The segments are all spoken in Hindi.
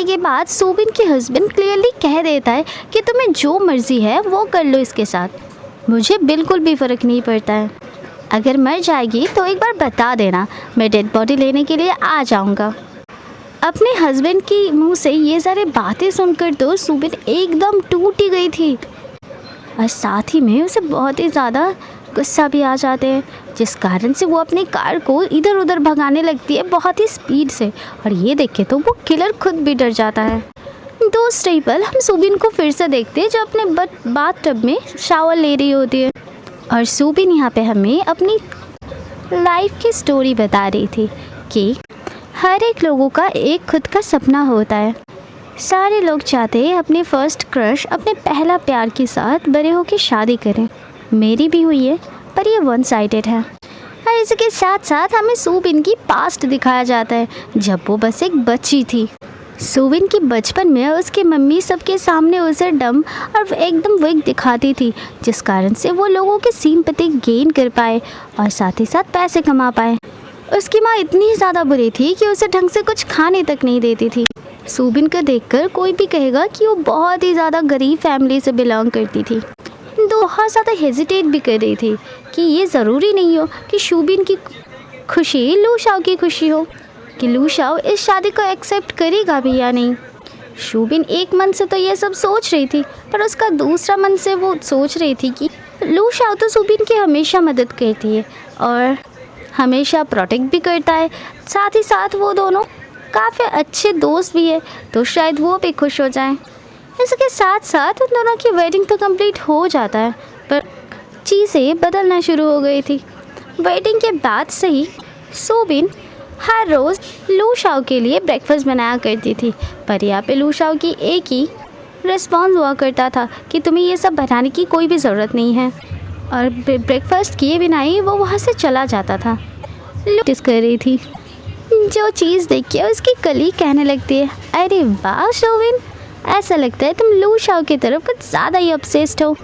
के बाद सुबिन के हस्बैंड क्लियरली कह देता है कि तुम्हें जो मर्जी है वो कर लो इसके साथ, मुझे बिल्कुल भी फ़र्क नहीं पड़ता है। अगर मर जाएगी तो एक बार बता देना, मैं डेड बॉडी लेने के लिए आ जाऊंगा। अपने हस्बैंड की मुंह से ये सारे बातें सुनकर तो सुबिन एकदम टूट ही गई थी और साथ ही में उसे बहुत ही ज़्यादा गुस्सा भी आ जाते हैं, जिस कारण से वो अपनी कार को इधर उधर भगाने लगती है बहुत ही स्पीड से। और ये देख के तो वो किलर खुद भी डर जाता है। दूसरी पल हम सुबिन को फिर से देखते हैं जो अपने बाथ टब में शावर ले रही होती है और सुबिन यहाँ पे हमें अपनी लाइफ की स्टोरी बता रही थी कि हर एक लोगों का एक खुद का सपना होता है। सारे लोग चाहते हैं अपने फर्स्ट क्रश, अपने पहला प्यार के साथ बड़े होकर शादी करें। मेरी भी हुई है, पर ये वन साइडेड है। और इसके साथ साथ हमें सुबिन की पास्ट दिखाया जाता है जब वो बस एक बच्ची थी। सुबिन की बचपन में उसकी मम्मी सबके सामने उसे डम और एकदम वीक दिखाती थी, जिस कारण से वो लोगों की सिंपैथी गेन कर पाए और साथ ही साथ पैसे कमा पाए। उसकी माँ इतनी ज़्यादा बुरी थी कि उसे ढंग से कुछ खाने तक नहीं देती थी। सुबिन को देखकर कोई भी कहेगा कि वो बहुत ही ज़्यादा गरीब फैमिली से बिलोंग करती थी। बहुत ज़्यादा हेजिटेट भी कर रही थी कि ये ज़रूरी नहीं हो कि सुबिन की खुशी लू शाओ की खुशी हो, कि लू शाओ इस शादी को एक्सेप्ट करेगा भी या नहीं। सुबिन एक मन से तो ये सब सोच रही थी, पर उसका दूसरा मन से वो सोच रही थी कि लू शाओ तो सुबिन की हमेशा मदद करती है और हमेशा प्रोटेक्ट भी करता है, साथ ही साथ वो दोनों काफ़ी अच्छे दोस्त भी है, तो शायद वो भी खुश हो जाए। इसके साथ साथ उन दोनों की वेडिंग तो कंप्लीट हो जाता है, पर चीज़ें बदलना शुरू हो गई थी। वेडिंग के बाद से ही सुबिन हर रोज़ लू शाओ के लिए ब्रेकफास्ट बनाया करती थी, पर यहाँ पे लू शाओ की एक ही रिस्पॉन्स हुआ करता था कि तुम्हें ये सब बनाने की कोई भी ज़रूरत नहीं है, और ब्रेकफास्ट किए बिना ही वो वहाँ से चला जाता था। नोटिस कर रही थी जो चीज़ देख के उसकी कलीग कहने लगती है, अरे वाह सुबिन, ऐसा लगता है तुम लू शाओ की तरफ कुछ ज़्यादा ही ऑब्सेस्ड हो,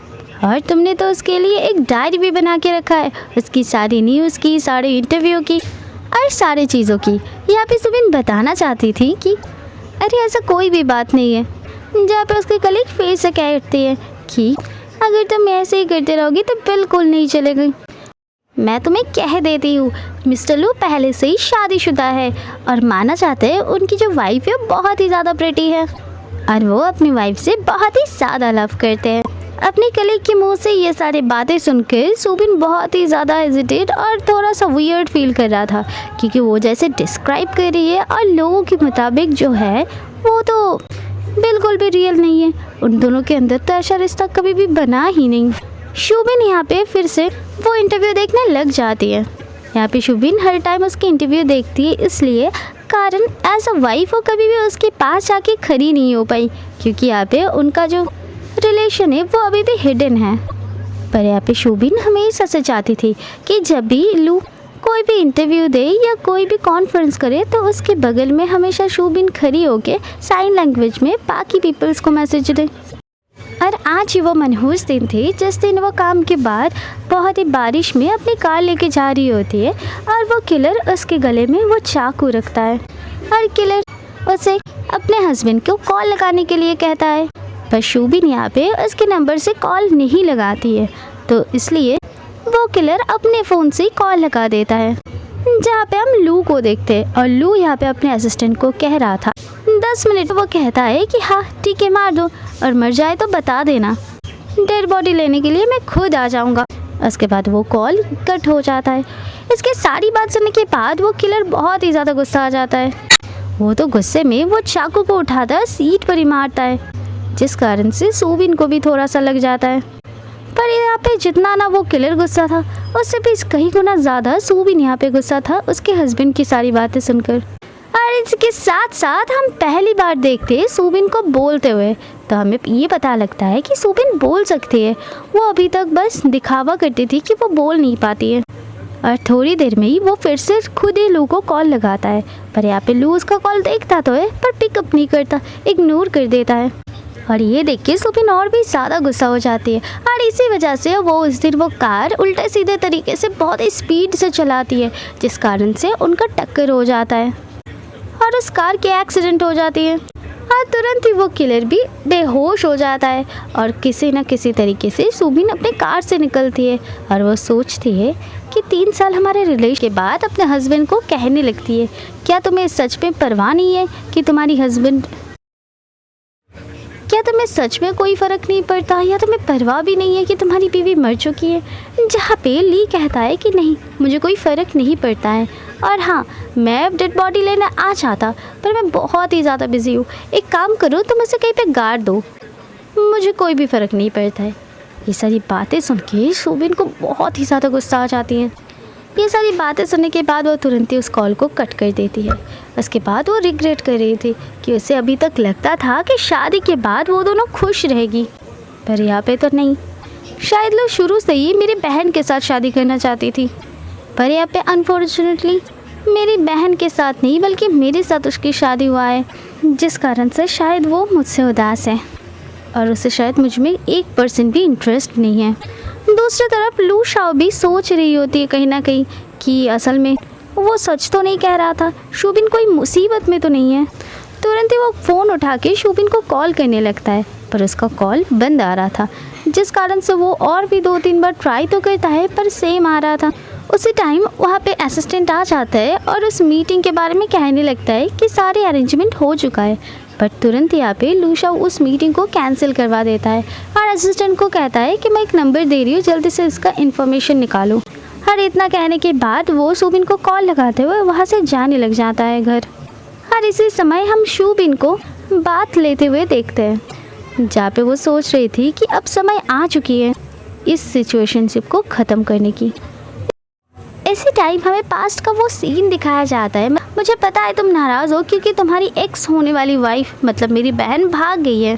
और तुमने तो उसके लिए एक डायरी भी बना के रखा है, उसकी सारी न्यूज़ की, सारे इंटरव्यू की और सारी चीज़ों की। यहाँ पे सुबिन बताना चाहती थी कि अरे ऐसा कोई भी बात नहीं है, जहाँ पे उसकी कलीग फिर से कहती है कि अगर तुम ऐसे ही करते रहोगी तो बिल्कुल नहीं चलेगी। मैं तुम्हें कह देती हूँ, मिस्टर लू पहले से ही शादीशुदा है और माना जाता है उनकी जो वाइफ है बहुत ही ज़्यादा प्रेटी है और वो अपनी वाइफ से बहुत ही ज़्यादा लव करते हैं। अपनी कलीग के मुंह से ये सारी बातें सुनकर सुबिन बहुत ही ज़्यादा हेजिटेट और थोड़ा सा वियर्ड फील कर रहा था, क्योंकि वो जैसे डिस्क्राइब कर रही है और लोगों के मुताबिक जो है वो तो बिल्कुल भी रियल नहीं है। उन दोनों के अंदर तो ऐसा रिश्ता कभी भी बना ही नहीं। सुबिन यहाँ पे फिर से वो इंटरव्यू देखने लग जाती है। यहाँ पे सुबिन हर टाइम उसकी इंटरव्यू देखती है, इसलिए कारण एज अ वाइफ वो कभी भी उसके पास जाके खड़ी नहीं हो पाई, क्योंकि यहाँ पे उनका जो रिलेशन है वो अभी भी हिडन है। पर यहाँ पे सुबिन हमेशा से चाहती थी कि जब भी लू कोई भी इंटरव्यू दे या कोई भी कॉन्फ्रेंस करे तो उसके बगल में हमेशा सुबिन खड़ी होके साइन लैंग्वेज में बाकी पीपल्स को मैसेज दे। और आज ही वो मनहूस दिन थी जिस दिन वो काम के बाद बहुत ही बारिश में अपनी कार लेके जा रही होती है और वो किलर उसके गले में वो चाकू रखता है और किलर उसे अपने हस्बैंड को कॉल लगाने के लिए कहता है, पर सुबिन यहाँ पे उसके नंबर से कॉल नहीं लगाती है, तो इसलिए वो किलर अपने फ़ोन से कॉल लगा देता है। जहाँ पे हम लू को देखते हैं और लू यहाँ पे अपने असिस्टेंट को कह रहा था 10 मिनट। वो कहता है कि हाँ ठीक है मार दो, और मर जाए तो बता देना, डेड बॉडी लेने के लिए मैं खुद आ जाऊँगा। उसके बाद वो कॉल कट हो जाता है। इसके सारी बात सुनने के बाद वो किलर बहुत ही ज़्यादा गुस्सा आ जाता है। वो तो गुस्से में वो चाकू को उठाकर सीट पर ही मारता है, जिस कारण से सुबिन को भी थोड़ा सा लग जाता है। पर यहाँ पे जितना ना वो किलर गुस्सा था, उससे भी कई गुना ज़्यादा सुबिन यहाँ पे गुस्सा था उसके हस्बैंड की सारी बातें सुनकर। और इसके साथ साथ हम पहली बार देखते हैं सुबिन को बोलते हुए, तो हमें ये पता लगता है कि सुबिन बोल सकती है। वो अभी तक बस दिखावा करती थी कि वो बोल नहीं पाती है। और थोड़ी देर में ही वो फिर से खुद ही लू को कॉल लगाता है, पर यहाँ पे लू उसका कॉल देखता तो है पर पिकअप नहीं करता, इग्नोर कर देता है। और ये देख के सुबिन और भी ज़्यादा गुस्सा हो जाती है और इसी वजह से वो उस दिन वो कार उल्टे सीधे तरीके से बहुत ही स्पीड से चलाती है, जिस कारण से उनका टक्कर हो जाता है और उस कार की एक्सीडेंट हो जाती है। और तुरंत ही वो किलर भी बेहोश हो जाता है और किसी न किसी तरीके से सुबिन अपने कार से निकलती है और वो सोचती है कि 3 साल हमारे रिलेशन के बाद अपने हस्बैंड को कहने लगती है, क्या तुम्हें सच में परवाह नहीं है कि क्या तुम्हें सच में कोई फ़र्क नहीं पड़ता, या तुम्हें परवाह भी नहीं है कि तुम्हारी बीवी मर चुकी है। जहाँ पे ली कहता है कि नहीं, मुझे कोई फ़र्क नहीं पड़ता है, और हाँ, मैं अब डेड बॉडी लेने आ जाता, पर मैं बहुत ही ज़्यादा बिज़ी हूँ। एक काम करो, तुम उसे कहीं पे गाड़ दो, मुझे कोई भी फ़र्क नहीं पड़ता है। ये सारी बातें सुन के सुबिन को बहुत ही ज़्यादा गुस्सा आ जाती है। ये सारी बातें सुनने के बाद वो तुरंत ही उस कॉल को कट कर देती है। उसके बाद वो रिग्रेट कर रही थी कि उसे अभी तक लगता था कि शादी के बाद वो दोनों खुश रहेगी, पर यहाँ पे तो नहीं। शायद लोग शुरू से ही मेरी बहन के साथ शादी करना चाहती थी, पर यहाँ पे अनफॉर्चुनेटली मेरी बहन के साथ नहीं बल्कि मेरे साथ उसकी शादी हुआ है, जिस कारण से शायद वो मुझसे उदास है और उसे शायद मुझ में 1% भी इंटरेस्ट नहीं है। दूसरी तरफ लू शाओ भी सोच रही होती है कहीं ना कहीं कि असल में वो सच तो नहीं कह रहा था, शुबिन कोई मुसीबत में तो नहीं है। तुरंत ही वो फ़ोन उठा के शुबिन को कॉल करने लगता है, पर उसका कॉल बंद आ रहा था, जिस कारण से वो और भी 2-3 बार ट्राई तो करता है पर सेम आ रहा था। उसी टाइम वहाँ पे असिस्टेंट आ जाता है और उस मीटिंग के बारे में कहने लगता है कि सारे अरेंजमेंट हो चुका है, पर तुरंत यहाँ पे लू शाओ उस मीटिंग को कैंसिल करवा देता है और असिस्टेंट को कहता है कि मैं एक नंबर दे रही हूँ, जल्दी से इसका इन्फॉर्मेशन निकालो। और इतना कहने के बाद वो शुबिन को कॉल लगाते हुए वहाँ से जाने लग जाता है घर। और इसी समय हम शुबिन को बात लेते हुए देखते हैं, जहाँ पे वो सोच रही थी कि अब समय आ चुकी है इस सिचुएशनशिप को ख़त्म करने की। इसी टाइम हमें पास्ट का वो सीन दिखाया जाता है। मुझे पता है तुम नाराज़ हो क्योंकि तुम्हारी एक्स होने वाली वाइफ मतलब मेरी बहन भाग गई है।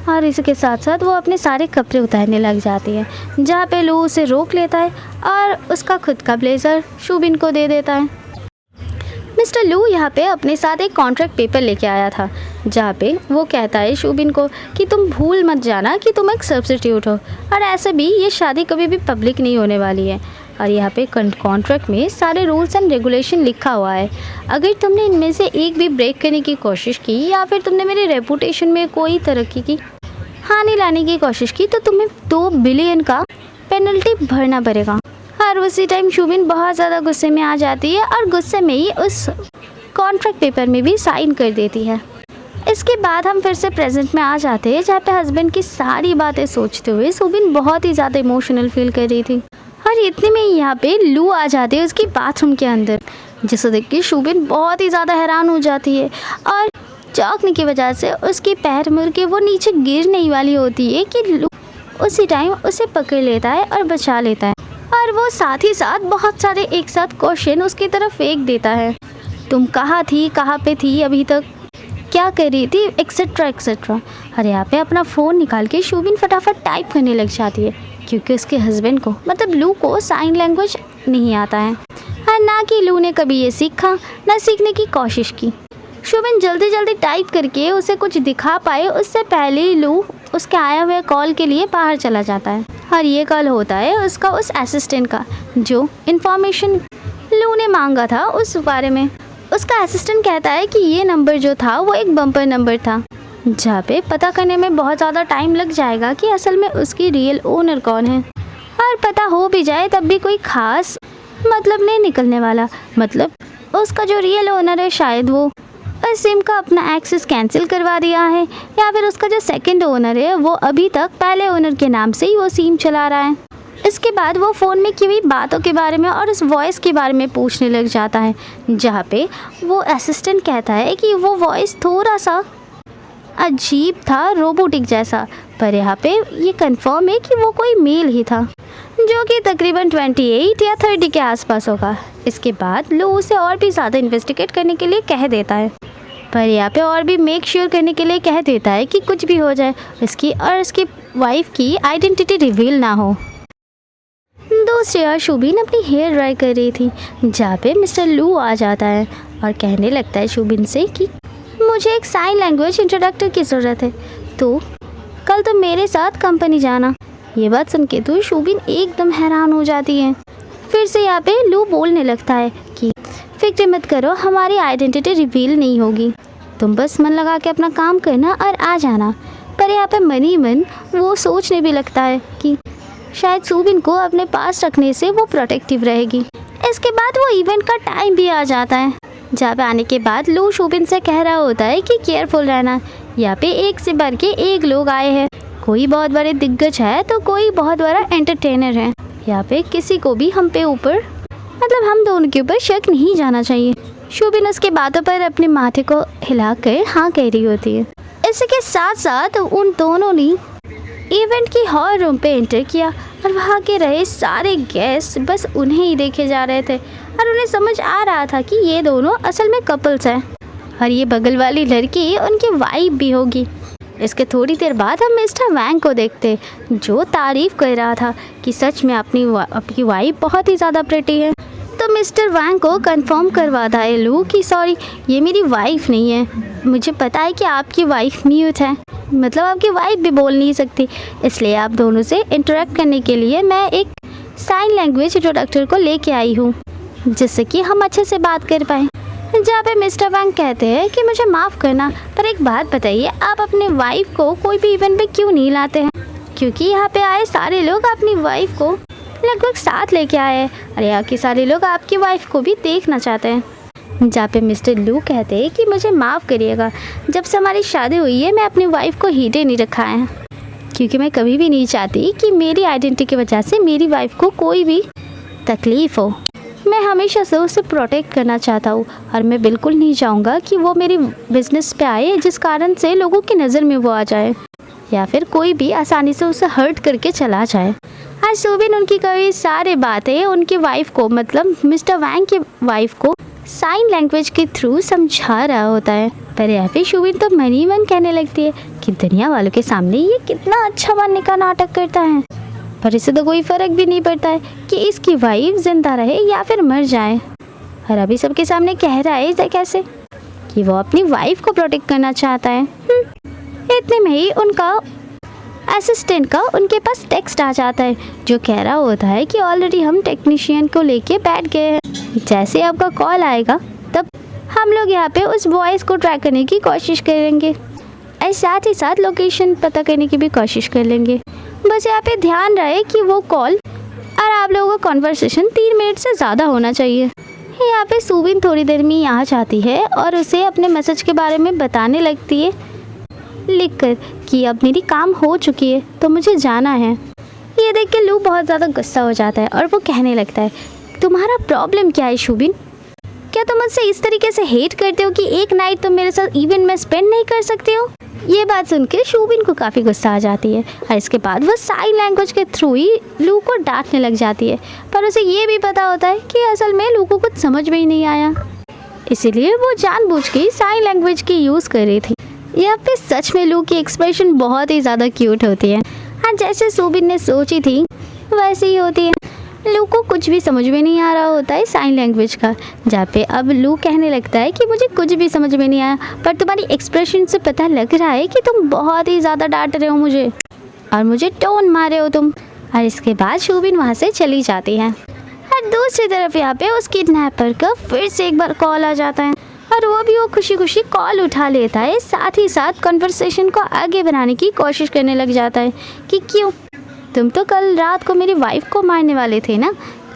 और इसके साथ साथ वो अपने सारे कपड़े उतारने लग जाती है, जहाँ पे लू उसे रोक लेता है और उसका खुद का ब्लेज़र शुबिन को दे देता है। मिस्टर लू यहाँ पे अपने साथ एक कॉन्ट्रैक्ट पेपर लेके आया था, जहाँ पे वो कहता है शुबिन को कि तुम भूल मत जाना कि तुम एक सब्स्टिट्यूट हो, और ऐसे भी ये शादी कभी भी पब्लिक नहीं होने वाली है। और यहाँ पे कॉन्ट्रैक्ट में सारे रूल्स एंड रेगुलेशन लिखा हुआ है। अगर तुमने इनमें से एक भी ब्रेक करने की कोशिश की या फिर तुमने मेरी रेपुटेशन में कोई तरक्की की हानि लाने की कोशिश की तो तुम्हें 2 बिलियन का पेनल्टी भरना पड़ेगा। और उसी टाइम शुबिन बहुत ज़्यादा गुस्से में आ जाती है और गुस्से में ही उस कॉन्ट्रैक्ट पेपर में भी साइन कर देती है। इसके बाद हम फिर से प्रेजेंट में आ जाते हैं, जहाँ पे हस्बैंड की सारी बातें सोचते हुए शुबिन बहुत ही ज़्यादा इमोशनल फील कर रही थी। और इतने में यहाँ पे लू आ जाती है उसकी बाथरूम के अंदर, जिसे देख के शुबिन बहुत ही ज़्यादा हैरान हो जाती है और चौंकने की वजह से उसकी पैर मुड़ के वो नीचे गिरने ही वाली होती है कि लू उसी टाइम उसे पकड़ लेता है और बचा लेता है। और वो साथ ही साथ बहुत सारे एक साथ क्वेश्चन उसकी तरफ फेंक देता है, तुम कहाँ थी, कहाँ पे थी अभी तक, क्या कर रही थी, एक्सेट्रा एक्सेट्रा। और यहाँ पे अपना फ़ोन निकाल के शुबिन फटाफट टाइप करने लग जाती है, क्योंकि उसके हस्बैंड को मतलब लू को साइन लैंग्वेज नहीं आता है, और ना कि लू ने कभी ये सीखा ना सीखने की कोशिश की। शुबिन जल्दी जल्दी टाइप करके उसे कुछ दिखा पाए उससे पहले ही लू उसके आए हुए कॉल के लिए बाहर चला जाता है। और ये कॉल होता है उसका उस असिस्टेंट का जो इन्फॉर्मेशन लू ने मांगा था उस बारे में। उसका असिस्टेंट कहता है कि ये नंबर जो था वो एक बम्पर नंबर था, जहाँ पे पता करने में बहुत ज़्यादा टाइम लग जाएगा कि असल में उसकी रियल ओनर कौन है, और पता हो भी जाए तब भी कोई ख़ास मतलब नहीं निकलने वाला। मतलब उसका जो रियल ओनर है शायद वो उस सिम का अपना एक्सेस कैंसिल करवा दिया है, या फिर उसका जो सेकंड ओनर है वो अभी तक पहले ओनर के नाम से ही वो सिम चला रहा है। इसके बाद वो फ़ोन में की हुई बातों के बारे में और उस वॉइस के बारे में पूछने लग जाता है, जहाँ पे वो असिस्टेंट कहता है कि वो वॉइस थोड़ा सा अजीब था, रोबोटिक जैसा, पर यहाँ पे ये कंफर्म है कि वो कोई मेल ही था, जो कि तकरीबन 28 या 30 के आसपास होगा। इसके बाद लो उसे और भी ज़्यादा इन्वेस्टिगेट करने के लिए कह देता है, पर यहाँ पे और भी मेक श्योर करने के लिए कह देता है कि कुछ भी हो जाए इसकी और इसकी वाइफ की आइडेंटिटी रिवील ना हो। दूसरी ओर शुबिन अपनी हेयर ड्राई कर रही थी, जहाँ पे मिस्टर लू आ जाता है और कहने लगता है शुबिन से कि मुझे एक साइन लैंग्वेज इंट्रोडक्टर की ज़रूरत है, तो कल तुम मेरे साथ कंपनी जाना। ये बात सुन के तो शुबिन एकदम हैरान हो जाती है। फिर से यहाँ पे लू बोलने लगता है कि फिक्र मत करो, हमारी आइडेंटिटी रिवील नहीं होगी। तुम बस मन लगा के अपना काम करना और आ जाना। पर यहाँ पे मनी मन वो सोचने भी लगता है कि शायद सुबिन को अपने पास रखने से वो प्रोटेक्टिव रहेगी। इसके बाद वो इवेंट का टाइम भी आ जाता है, जहाँ पे आने के बाद लू सुबिन से कह रहा होता है कि केयरफुल रहना। यहाँ पे एक से बढ़ के एक लोग आए हैं, कोई बहुत बड़े दिग्गज है तो कोई बहुत बड़ा एंटरटेनर है। यहाँ पे किसी को भी हम पे ऊपर मतलब हम दोनों के ऊपर शक नहीं जाना चाहिए। सुबिन उसके बातों पर अपने माथे को हिलाकर हाँ कह रही होती है। इसके साथ साथ उन दोनों ने इवेंट की हॉल रूम पे एंटर किया और वहाँ के रहे सारे गेस्ट बस उन्हें ही देखे जा रहे थे और उन्हें समझ आ रहा था कि ये दोनों असल में कपल्स हैं और ये बगल वाली लड़की उनकी वाइफ भी होगी। इसके थोड़ी देर बाद हम मिस्टर वैंग को देखते जो तारीफ़ कर रहा था कि सच में आपकी वाइफ बहुत ही ज़्यादा प्रिटी है। तो मिस्टर वैंग को कंफर्म करवाता है लू कि सॉरी ये मेरी वाइफ नहीं है, मुझे पता है कि आपकी वाइफ म्यूट है, मतलब आपकी वाइफ भी बोल नहीं सकती, इसलिए आप दोनों से इंटरेक्ट करने के लिए मैं एक साइन लैंग्वेज इंट्रोडक्टर को लेके आई हूँ जिससे कि हम अच्छे से बात कर पाएँ। जहाँ पे मिस्टर वैंग कहते हैं कि मुझे माफ़ करना पर एक बात बताइए, आप अपने वाइफ को कोई भी इवेंट पे क्यों नहीं लाते हैं? क्योंकि यहाँ पे आए सारे लोग अपनी वाइफ को लगभग साथ लेके आए हैं और यहाँ के सारे लोग आपकी वाइफ को भी देखना चाहते हैं। जहाँ पे मिस्टर लू कहते हैं कि मुझे माफ़ करिएगा, जब से हमारी शादी हुई है मैं अपनी वाइफ को हीटे नहीं रखा है क्योंकि मैं कभी भी नहीं चाहती कि मेरी आइडेंटिटी की वजह से मेरी वाइफ को कोई भी तकलीफ़ हो। मैं हमेशा से उसे प्रोटेक्ट करना चाहता हूँ और मैं बिल्कुल नहीं चाहूँगा कि वो मेरी बिजनेस पे आए जिस कारण से लोगों की नज़र में वो आ जाए या फिर कोई भी आसानी से उसे हर्ट करके चला जाए। आज सुबिन उनकी कई सारे बातें उनकी वाइफ को मतलब मिस्टर वैंग की वाइफ को साइन लैंग्वेज के थ्रू समझा रहा होता है। पर यहाँ पे सुबिन तो मन ही मन कहने लगती है कि दुनिया वालों के सामने ये कितना अच्छा बनने का नाटक करता है, पर इसे तो कोई फ़र्क भी नहीं पड़ता है कि इसकी वाइफ जिंदा रहे या फिर मर जाए। और अभी सबके सामने कह रहा है इसे कैसे कि वो अपनी वाइफ को प्रोटेक्ट करना चाहता है। इतने में ही उनका असिस्टेंट का उनके पास टेक्स्ट आ जाता है जो कह रहा होता है कि ऑलरेडी हम टेक्नीशियन को लेके बैठ गए हैं, जैसे आपका कॉल आएगा तब हम लोग यहाँ पे उस वॉइस को ट्रैक करने की कोशिश करेंगे और साथ ही साथ लोकेशन पता करने की भी कोशिश कर लेंगे। बस यहाँ पे ध्यान रहे कि वो कॉल और आप लोगों का कॉन्वर्सेशन 3 मिनट से ज़्यादा होना चाहिए। यहाँ पे सुबिन थोड़ी देर में यहाँ जाती है और उसे अपने मैसेज के बारे में बताने लगती है लिखकर कि अब मेरी काम हो चुकी है तो मुझे जाना है। ये देख के लू बहुत ज़्यादा गुस्सा हो जाता है और वो कहने लगता है तुम्हारा प्रॉब्लम क्या है सुबिन? क्या तुम मुझसे इस तरीके से हेट करते हो कि एक नाइट तुम मेरे साथ इवेंट में स्पेंड नहीं कर सकते हो? ये बात सुन के सुबिन को काफ़ी गुस्सा आ जाती है और इसके बाद वो साइन लैंग्वेज के थ्रू ही लू को डांटने लग जाती है। पर उसे ये भी पता होता है कि असल में लू को कुछ समझ में ही नहीं आया, इसीलिए वो जानबूझ के साइन लैंग्वेज की यूज़ कर रही थी। यहाँ पे सच में लू की एक्सप्रेशन बहुत ही ज़्यादा क्यूट होती है। हाँ, जैसे सुबिन ने सोची थी वैसे ही होती है। लू को कुछ भी समझ में नहीं आ रहा होता है साइन लैंग्वेज का, जहाँ पे अब लू कहने लगता है कि मुझे कुछ भी समझ में नहीं आया, पर तुम्हारी एक्सप्रेशन से पता लग रहा है कि तुम बहुत ही ज़्यादा डांट रहे हो मुझे और मुझे टोन मारे हो तुम। और इसके बाद सुबिन वहाँ से चली जाती है और दूसरी तरफ यहाँ पे उस किडनैपर का फिर से एक बार कॉल आ जाता है और वो खुशी खुशी कॉल उठा लेता है, साथ ही साथ कन्वर्सेशन को आगे बढ़ाने की कोशिश करने लग जाता है कि क्यों तुम तो कल रात को मेरी वाइफ को मारने वाले थे ना,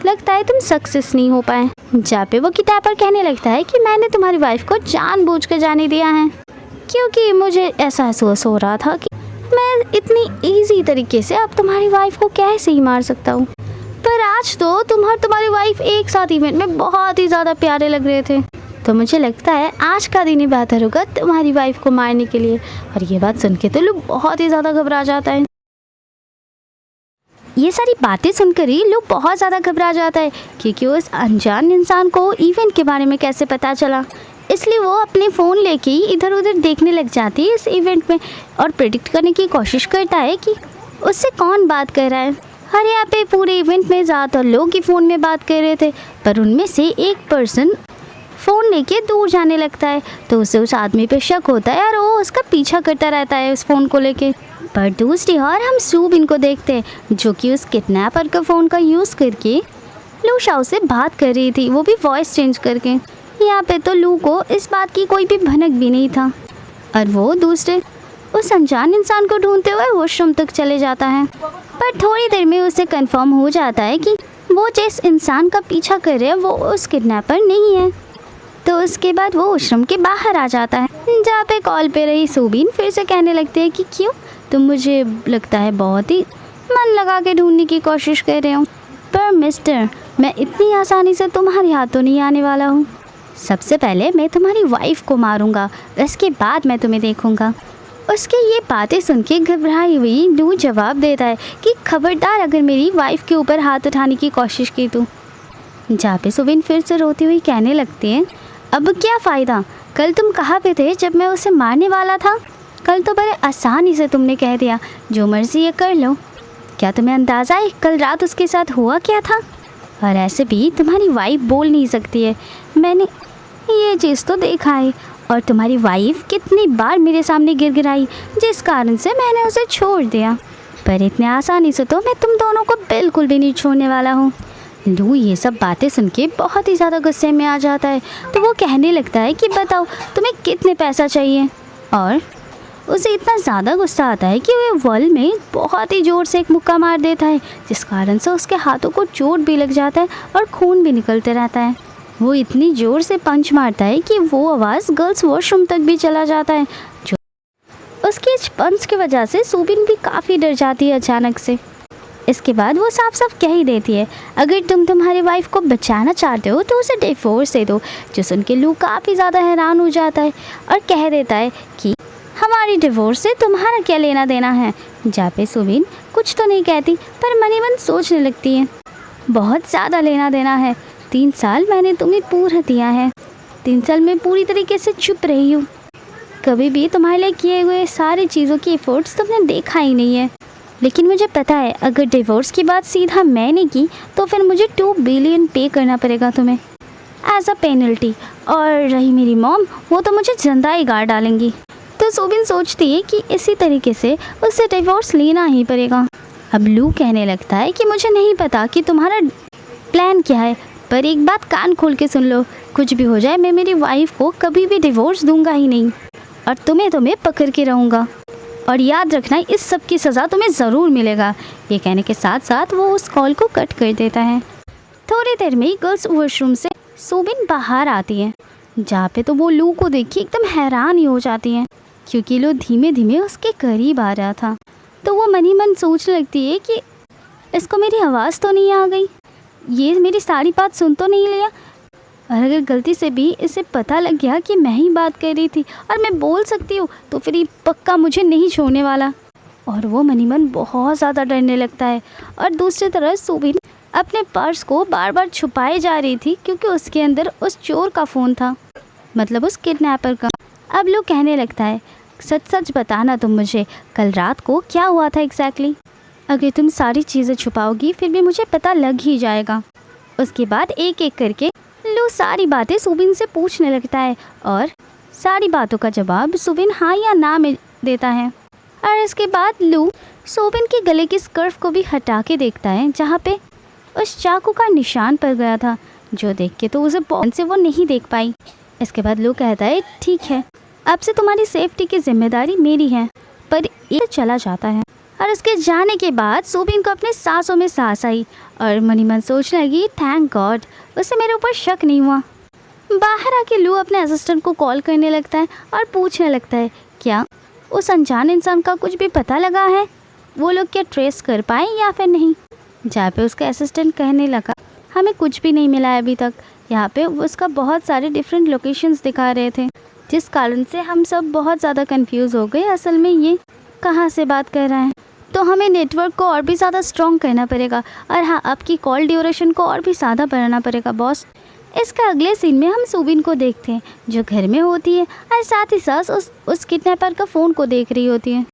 लगता है तुम सक्सेस नहीं हो पाए। जहाँ पे वो किडनैपर कहने लगता है कि मैंने तुम्हारी वाइफ को जानबूझ कर जाने दिया है क्योंकि मुझे ऐसा महसूस हो रहा था कि मैं इतनी इजी तरीके से अब तुम्हारी वाइफ को कैसे ही मार सकता हूँ। पर आज तो तुम्हारी वाइफ एक साथ इवेंट में बहुत ही ज़्यादा प्यारे लग रहे थे, तो मुझे लगता है आज का दिन ही बेहतर होगा तुम्हारी वाइफ को मारने के लिए। और ये बात सुन के तो लू बहुत ही ज़्यादा घबरा जाता है। ये सारी बातें सुनकर ही लू बहुत ज़्यादा घबरा जाता है क्योंकि उस अनजान इंसान को इवेंट के बारे में कैसे पता चला, इसलिए वो अपने फ़ोन लेके ही इधर उधर देखने लग जाती है इस इवेंट में और प्रेडिक्ट करने की कोशिश करता है कि उससे कौन बात कर रहा है। और यहाँ पे पूरे इवेंट में ज़्यादातर लोग ही फ़ोन में बात कर रहे थे, पर उनमें से एक पर्सन फ़ोन लेके दूर जाने लगता है तो उसे उस आदमी पे शक होता है और वो उसका पीछा करता रहता है उस फ़ोन को लेके। पर दूसरी ओर हम सुबिन को देखते हैं जो कि उस किडनैपर का फ़ोन का यूज़ करके लू शाओ से बात कर रही थी, वो भी वॉइस चेंज करके। यहाँ पे तो लू को इस बात की कोई भी भनक भी नहीं था और वो दूसरे उस अनजान इंसान को ढूंढते हुए वॉशरूम तक चले जाता है। पर थोड़ी देर में उसे कंफर्म हो जाता है कि वो जिस इंसान का पीछा कर रहे हैं वो उस किडनैपर नहीं है। तो उसके बाद वो वॉशरूम के बाहर आ जाता है, जहाँ पे कॉल पे रही सुबीन फिर से कहने लगती है कि क्यों, तुम मुझे लगता है बहुत ही मन लगा के ढूंढने की कोशिश कर रहे हो, पर मिस्टर मैं इतनी आसानी से तुम्हारे हाथों नहीं आने वाला हूँ। सबसे पहले मैं तुम्हारी वाइफ को मारूंगा, इसके बाद मैं तुम्हें देखूंगा। उसकी ये बातें सुन के घबराई हुई लू जवाब देता है कि खबरदार अगर मेरी वाइफ के ऊपर हाथ उठाने की कोशिश की तो। जहाँ पे सुबिन फिर से रोती हुई कहने लगती है, अब क्या फ़ायदा, कल तुम कहाँ पे थे जब मैं उसे मारने वाला था? कल तो बड़े आसानी से तुमने कह दिया जो मर्ज़ी ये कर लो। क्या तुम्हें अंदाज़ा है कल रात उसके साथ हुआ क्या था? और ऐसे भी तुम्हारी वाइफ बोल नहीं सकती है, मैंने ये चीज़ तो देखा है। और तुम्हारी वाइफ कितनी बार मेरे सामने गिड़गिड़ाई जिस कारण से मैंने उसे छोड़ दिया, पर इतने आसानी से तो मैं तुम दोनों को बिल्कुल भी नहीं छोड़ने वाला हूँ। लू ये सब बातें सुन के बहुत ही ज़्यादा गुस्से में आ जाता है। तो वो कहने लगता है कि बताओ तुम्हें कितने पैसा चाहिए। और उसे इतना ज़्यादा गुस्सा आता है कि वह वॉल में बहुत ही ज़ोर से एक मुक्का मार देता है, जिस कारण से उसके हाथों को चोट भी लग जाता है और खून भी निकलते रहता है। वो इतनी ज़ोर से पंच मारता है कि वो आवाज़ गर्ल्स वॉशरूम तक भी चला जाता है। जो उसकी इस पंच की वजह से सुबिन भी काफ़ी डर जाती है अचानक से। इसके बाद वो साफ साफ कह ही देती है, अगर तुम तुम्हारी वाइफ को बचाना चाहते हो तो उसे डिवोर्स दे दो। जो सुन के लू काफ़ी ज़्यादा हैरान हो जाता है और कह देता है कि हमारी डिवोर्स से तुम्हारा क्या लेना देना है। जहाँ पे सुबिन कुछ तो नहीं कहती पर मनी मन सोचने लगती है, बहुत ज़्यादा लेना देना है। 3 साल मैंने तुम्हें पूरा दिया है, 3 साल में पूरी तरीके से चुप रही हूँ, कभी भी तुम्हारे लिए किए हुए सारी चीज़ों की एफर्ट्स तुमने देखा ही नहीं है। लेकिन मुझे पता है अगर डिवोर्स की बात सीधा मैंने की तो फिर मुझे 2 बिलियन पे करना पड़ेगा तुम्हें एज अ पेनल्टी। और रही मेरी मॉम, वो तो मुझे जिंदा ही गाड़ डालेंगी। तो सुबिन सोचती है कि इसी तरीके से उससे डिवोर्स लेना ही पड़ेगा। अब लू कहने लगता है कि मुझे नहीं पता कि तुम्हारा प्लान क्या है, पर एक बात कान खोल के सुन लो, कुछ भी हो जाए मैं मेरी वाइफ को कभी भी डिवोर्स दूंगा ही नहीं और तुम्हें पकड़ के रहूँगा। और याद रखना इस सब की सज़ा तुम्हें ज़रूर मिलेगा। ये कहने के साथ साथ वो उस कॉल को कट कर देता है। थोड़ी देर में गर्ल्स वॉशरूम से सुबिन बाहर आती है, जहाँ पे तो वो लू को देख के एकदम हैरान ही हो जाती है, क्योंकि लू धीमे धीमे उसके करीब आ रहा था। तो वो मन ही मन सोचने लगती है कि इसको मेरी आवाज़ तो नहीं आ गई, ये मेरी सारी बात सुन तो नहीं लिया, और अगर गलती से भी इसे पता लग गया कि मैं ही बात कर रही थी और मैं बोल सकती हूँ तो फिर ये पक्का मुझे नहीं छोड़ने वाला। और वो मन ही मन बहुत ज़्यादा डरने लगता है। और दूसरी तरफ सुबिन अपने पर्स को बार बार छुपाए जा रही थी, क्योंकि उसके अंदर उस चोर का फ़ोन था, मतलब उस किडनैपर का। अब लोग कहने लगता है, सच सच बताना तुम मुझे कल रात को क्या हुआ था एग्जैक्टली। अगर तुम सारी चीज़ें छुपाओगी फिर भी मुझे पता लग ही जाएगा। उसके बाद एक एक करके लू सारी बातें सुबिन से पूछने लगता है और सारी बातों का जवाब सुबिन हाँ या ना में देता है। और इसके बाद लू सुबिन के गले की स्कर्फ को भी हटा के देखता है, जहाँ पे उस चाकू का निशान पड़ गया था, जो देख के तो उसे बहुत से वो नहीं देख पाई। इसके बाद लू कहता है, ठीक है अब से तुम्हारी सेफ्टी की जिम्मेदारी मेरी है, पर ये चला जाता है। और उसके जाने के बाद सुबिन को अपने सांसों में सांस आई और मनी मन सोचने लगी, थैंक गॉड उसे मेरे ऊपर शक नहीं हुआ। बाहर आके लू अपने असिस्टेंट को कॉल करने लगता है और पूछने लगता है, क्या उस अनजान इंसान का कुछ भी पता लगा है, वो लोग क्या ट्रेस कर पाए या फिर नहीं। जहाँ पे उसका असिस्टेंट कहने लगा, हमें कुछ भी नहीं मिला है अभी तक, यहाँ पे उसका बहुत सारे डिफरेंट लोकेशंस दिखा रहे थे, जिस कारण से हम सब बहुत ज़्यादा कंफ्यूज हो गए, असल में ये कहाँ से बात कर रहा है। तो हमें नेटवर्क को और भी ज़्यादा स्ट्रॉन्ग करना पड़ेगा, और हाँ आपकी कॉल ड्यूरेशन को और भी ज़्यादा बढ़ाना पड़ेगा बॉस। इसका अगले सीन में हम सुबिन को देखते हैं, जो घर में होती है और साथ ही साथ उस किडनैपर का फ़ोन को देख रही होती है।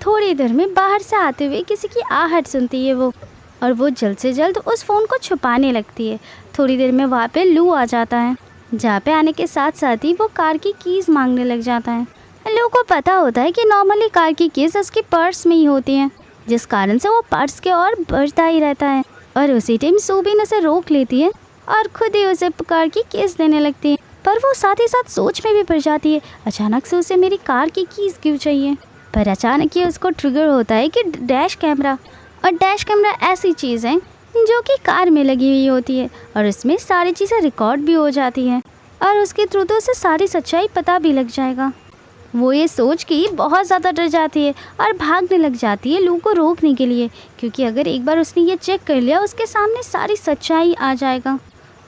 थोड़ी देर में बाहर से आते हुए किसी की आहट सुनती है वो, और वो जल्द से जल्द उस फ़ोन को छुपाने लगती है। थोड़ी देर में वहाँ पे लू आ जाता है, जहाँ पे आने के साथ साथ ही वो कार की कीज़ मांगने लग जाता है। लू को पता होता है कि नॉर्मली कार की कीज़ उसकी पर्स में ही होती हैं, जिस कारण से वो पर्स के और बढ़ता ही रहता है। और उसी टाइम सुबिन उसे रोक लेती है और खुद ही उसे पुकार के कीज देने लगती है। पर वो साथ ही साथ सोच में भी पड़ जाती है, अचानक से उसे मेरी कार की कीज क्यों चाहिए। पर अचानक ही उसको ट्रिगर होता है कि डैश कैमरा, और डैश कैमरा ऐसी चीज़ है जो कि कार में लगी हुई होती है और इसमें सारी चीज़ें रिकॉर्ड भी हो जाती हैं और उसके थ्रू तो उसे सारी सच्चाई पता भी लग जाएगा। वो ये सोच के बहुत ज़्यादा डर जाती है और भागने लग जाती है लू को रोकने के लिए, क्योंकि अगर एक बार उसने ये चेक कर लिया उसके सामने सारी सच्चाई आ जाएगा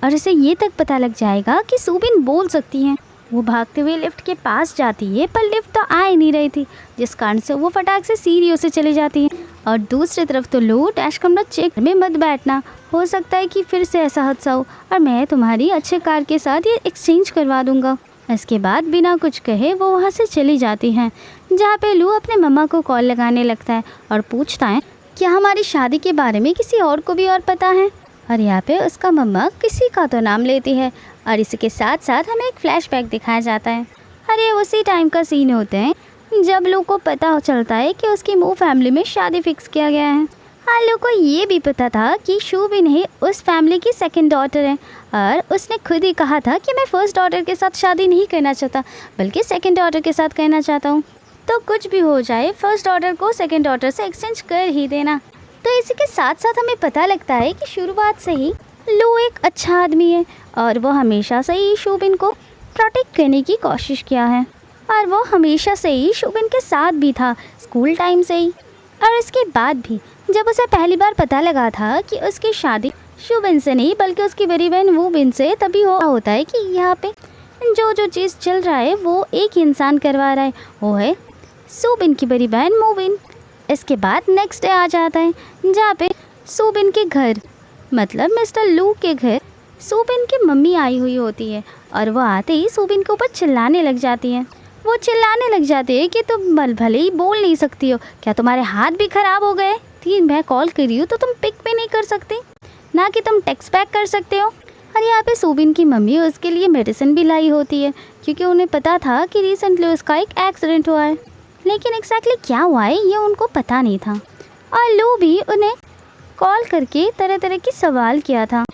और उसे ये तक पता लग जाएगा कि सुबिन बोल सकती है। वो भागते हुए लिफ्ट के पास जाती है पर लिफ्ट तो आ ही नहीं रही थी, जिस कारण से वो फटाक से सीढ़ियों से चली जाती है। और दूसरी तरफ तो लो डैश कैमरा चेक में मत बैठना, हो सकता है कि फिर से ऐसा हादसा हो और मैं तुम्हारी अच्छे कार के साथ ये एक्सचेंज करवा दूंगा। इसके बाद बिना कुछ कहे वो वहाँ से चली जाती हैं, जहाँ पे लू अपने मम्मा को कॉल लगाने लगता है और पूछता है क्या हमारी शादी के बारे में किसी और को भी और पता है। और यहाँ पे उसका मम्मा किसी का तो नाम लेती है और इसी के साथ साथ हमें एक फ्लैशबैक दिखाया जाता है। और ये उसी टाइम का सीन होते हैं जब लू को पता चलता है कि उसकी मू फैमिली में शादी फिक्स किया गया है। हाँ, लू को ये भी पता था कि शुबिन ही उस फैमिली की सेकंड डॉटर है और उसने खुद ही कहा था कि मैं फर्स्ट डॉटर के साथ शादी नहीं करना चाहता बल्कि सेकंड डॉटर के साथ करना चाहता हूँ। तो कुछ भी हो जाए फर्स्ट डॉटर को सेकंड डॉटर से एक्सचेंज कर ही देना। तो इसी के साथ साथ हमें पता लगता है कि शुरुआत से ही लू एक अच्छा आदमी है और वो हमेशा से ही शुबिन को प्रोटेक्ट करने की कोशिश किया है और वो हमेशा से ही शुबिन के साथ भी था, स्कूल टाइम से ही। और इसके बाद भी जब उसे पहली बार पता लगा था कि उसकी शादी शुबिन से नहीं बल्कि उसकी बड़ी बहन मूबिन से, तभी होता है कि यहाँ पे जो चीज़ चल रहा है वो एक ही इंसान करवा रहा है, वो है सुबिन की बड़ी बहन मूबिन। इसके बाद नेक्स्ट डे आ जाता है जहाँ पे सुबिन के घर मतलब मिस्टर लू के घर सुबिन की मम्मी आई हुई होती है और वो आते ही सुबिन के ऊपर चिल्लाने लग जाती है। वो चिल्लाने लग जाती है कि तुम भले ही बोल नहीं सकती हो, क्या तुम्हारे हाथ भी ख़राब हो गए? 3 मैं कॉल कर रही हूँ तो तुम पिक भी नहीं कर सकते, ना कि तुम टेक्स्ट बैक कर सकते हो। और यहाँ पे सुबिन की मम्मी उसके लिए मेडिसिन भी लाई होती है क्योंकि उन्हें पता था कि रिसेंटली उसका एक एक्सीडेंट हुआ है, लेकिन एग्जैक्टली क्या हुआ है ये उनको पता नहीं था। और लू भी उन्हें कॉल करके तरह तरह की सवाल किया था।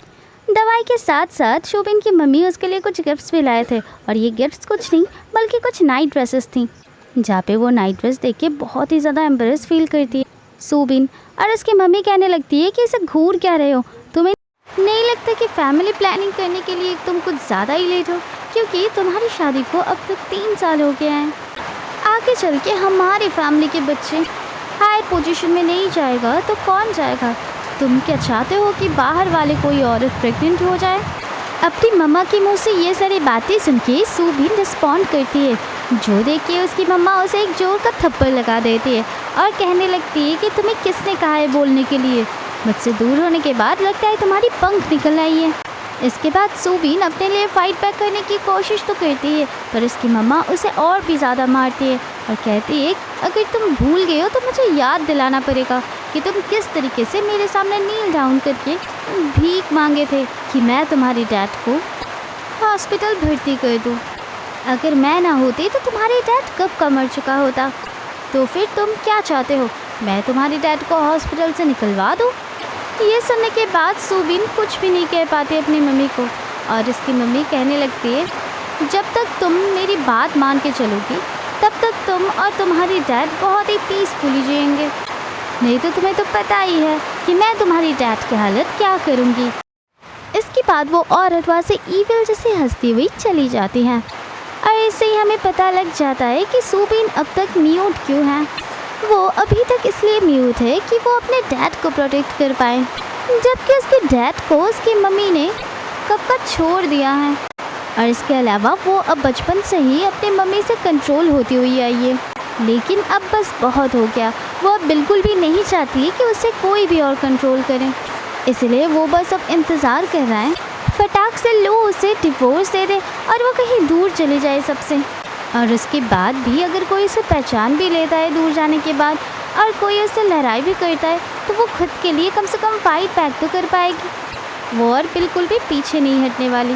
दवाई के साथ साथ शुबिन की मम्मी उसके लिए कुछ गिफ्ट्स भी लाए थे और ये गिफ्ट्स कुछ नहीं बल्कि कुछ नाइट ड्रेसेस थी, जहाँ पे वो नाइट ड्रेस देख के बहुत ही ज़्यादा एम्बेरस फील करती है सुबिन। और उसकी मम्मी कहने लगती है कि इसे घूर क्या रहे हो, तुम्हें नहीं लगता कि फैमिली प्लानिंग करने के लिए तुम कुछ ज़्यादा ही लेट हो, क्योंकि तुम्हारी शादी को अब तक 3 साल हो गए हैं। आगे चल के हमारी फैमिली के बच्चे हाई पोजीशन में नहीं जाएगा तो कौन जाएगा? तुम क्या चाहते हो कि बाहर वाले कोई औरत प्रेग्नेंट हो जाए? अपनी मम्मा की मुंह से ये सारी बातें सुन के सुबिन रिस्पॉन्ड करती है, जो देख के उसकी मम्मा उसे एक जोर का थप्पड़ लगा देती है और कहने लगती है कि तुम्हें किसने कहा है बोलने के लिए? मुझसे दूर होने के बाद लगता है तुम्हारी पंख निकल आई है। इसके बाद सुबिन अपने लिए फ़ाइट बैक करने की कोशिश तो करती है पर उसकी मम्मा उसे और भी ज़्यादा मारती है और कहती है अगर तुम भूल गए हो तो मुझे याद दिलाना पड़ेगा कि तुम किस तरीके से मेरे सामने नील डाउन करके भीख मांगे थे कि मैं तुम्हारी डैड को हॉस्पिटल भर्ती कर दूँ। अगर मैं ना होती तो तुम्हारी डैड कब का मर चुका होता। तो फिर तुम क्या चाहते हो, मैं तुम्हारी डैड को हॉस्पिटल से निकलवा दूँ? ये सुनने के बाद सुबिन कुछ भी नहीं कह पाती अपनी मम्मी को और इसकी मम्मी कहने लगती है जब तक तुम मेरी बात मान के चलोगी तब तक तुम और तुम्हारी डैड बहुत ही पीसफुली जिएंगे, नहीं तो तुम्हें तो पता ही है कि मैं तुम्हारी डैड की हालत क्या करूँगी। इसके बाद वो औरत वहाँ से ईविल जैसे हंसती हुई चली जाती हैं और इससे ही हमें पता लग जाता है कि सुबिन अब तक म्यूट क्यों है। वो अभी तक इसलिए म्यूट है कि वो अपने डैड को प्रोटेक्ट कर पाए, जबकि उसके डैड को उसकी मम्मी ने कब का छोड़ दिया है। और इसके अलावा वो अब बचपन से ही अपनी मम्मी से कंट्रोल होती हुई आई है, लेकिन अब बस बहुत हो गया। वो अब बिल्कुल भी नहीं चाहती कि उसे कोई भी और कंट्रोल करे, इसलिए वो बस अब इंतज़ार कर रहा है फटाक से लो उसे डिवोर्स दे दे और वो कहीं दूर चले जाए सबसे। और उसके बाद भी अगर कोई उसे पहचान भी लेता है दूर जाने के बाद और कोई उसे लड़ाई भी करता है तो वो खुद के लिए कम से कम फाइट बैक तो कर पाएगी, वो और बिल्कुल भी पीछे नहीं हटने वाली।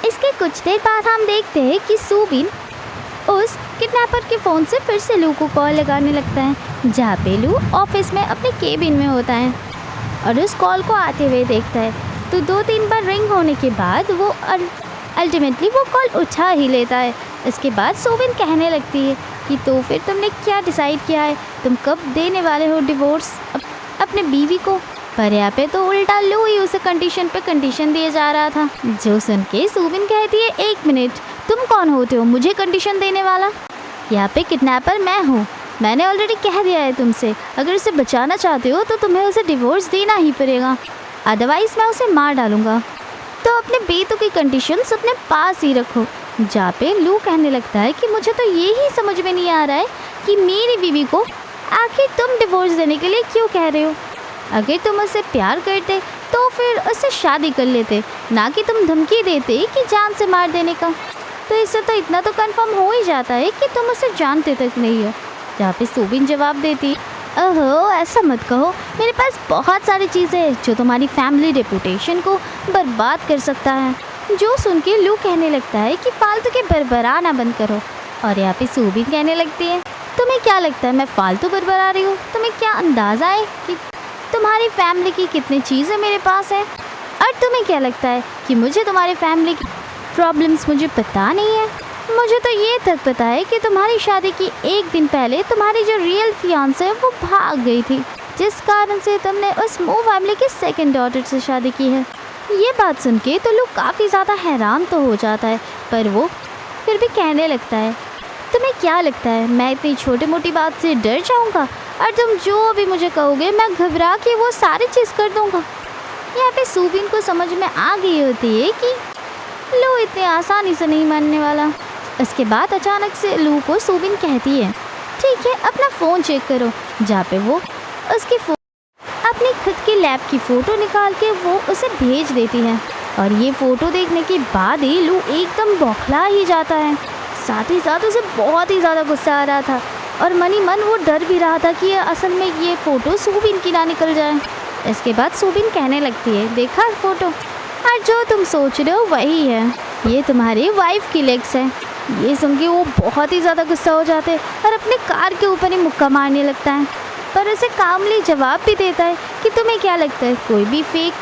इसके कुछ देर बाद हम देखते हैं कि सुबिन उस किडनैपर के फ़ोन से फिर से लू को कॉल लगाने लगता है, जहाँ पे लू ऑफिस में अपने केबिन में होता है और उस कॉल को आते हुए देखता है। तो 2-3 बार रिंग होने के बाद वो अल्टीमेटली वो कॉल उठा ही लेता है। इसके बाद सोबिन कहने लगती है कि तो फिर तुमने क्या डिसाइड किया है, तुम कब देने वाले हो डिवोर्स अपने बीवी को। पर यहाँ पे तो उल्टा लू ही उसे कंडीशन पे कंडीशन दिए जा रहा था, जो सुन के सोबिन कहती है 1 मिनट, तुम कौन होते हो मुझे कंडीशन देने वाला? यहाँ पे किडनैपर मैं हूँ, मैंने ऑलरेडी कह दिया है तुमसे, अगर उसे बचाना चाहते हो तो तुम्हें उसे डिवोर्स देना ही पड़ेगा, अदरवाइज़ मैं उसे मार डालूँगा। तो अपने बेतुकी कंडीशंस अपने पास ही रखो। जहाँ पे लू कहने लगता है कि मुझे तो ये ही समझ में नहीं आ रहा है कि मेरी बीवी को आखिर तुम डिवोर्स देने के लिए क्यों कह रहे हो। अगर तुम उससे प्यार करते तो फिर उससे शादी कर लेते, ना कि तुम धमकी देते कि जान से मार देने का। तो इससे तो इतना तो कंफर्म हो ही जाता है कि तुम उसे जानते तक नहीं हो। जहाँ पे सोबिन जवाब देती, ओहो ऐसा मत कहो, मेरे पास बहुत सारी चीज़ें हैं जो तुम्हारी फैमिली रेपुटेशन को बर्बाद कर सकता है। जो सुन के लू कहने लगता है कि फालतू के बरबराना बंद करो। और यहाँ पे सोबिन कहने लगती है, तुम्हें क्या लगता है मैं फालतू बरबरा रही हूँ? तुम्हें क्या अंदाज़ा है कि तुम्हारी फैमिली की कितनी चीज़ें मेरे पास है? और तुम्हें क्या लगता है कि मुझे तुम्हारी फैमिली की प्रॉब्लम्स मुझे पता नहीं है? मुझे तो ये तक पता है कि तुम्हारी शादी की 1 दिन पहले तुम्हारी जो रियल फियांसे है वो भाग गई थी, जिस कारण से तुमने उस मो फैमिली की 2nd डॉटर से शादी की है। ये बात सुन के तो लोग काफ़ी ज़्यादा हैरान तो हो जाता है, पर वो फिर भी कहने लगता है, तुम्हें क्या लगता है मैं इतनी छोटी मोटी बात से डर जाऊँगा? और तुम जो भी मुझे कहोगे मैं घबरा के वो सारी चीज़ कर दूँगा। यहाँ पे सोबिन को समझ में आ गई होती है कि लू इतने आसानी से नहीं मानने वाला। इसके बाद अचानक से लू को सोबिन कहती है, ठीक है अपना फ़ोन चेक करो। जहाँ पे वो उसकी अपनी खुद की लैब की फ़ोटो निकाल के वो उसे भेज देती है। और ये फ़ोटो देखने के बाद ही लू एकदम बौखला ही जाता है। साथ ही साथ उसे बहुत ही ज़्यादा गुस्सा आ रहा था और मन ही मन वो डर भी रहा था कि असल में ये फ़ोटो सोबिन की ना निकल जाए। इसके बाद सोबिन कहने लगती है, देखा फ़ोटो, और जो तुम सोच रहे हो वही है, ये तुम्हारी वाइफ की लेग्स है। ये सुन के वो बहुत ही ज़्यादा गुस्सा हो जाते हैं और अपने कार के ऊपर ही मुक्का मारने लगता है। पर उसे कामली जवाब भी देता है कि तुम्हें क्या लगता है कोई भी फेक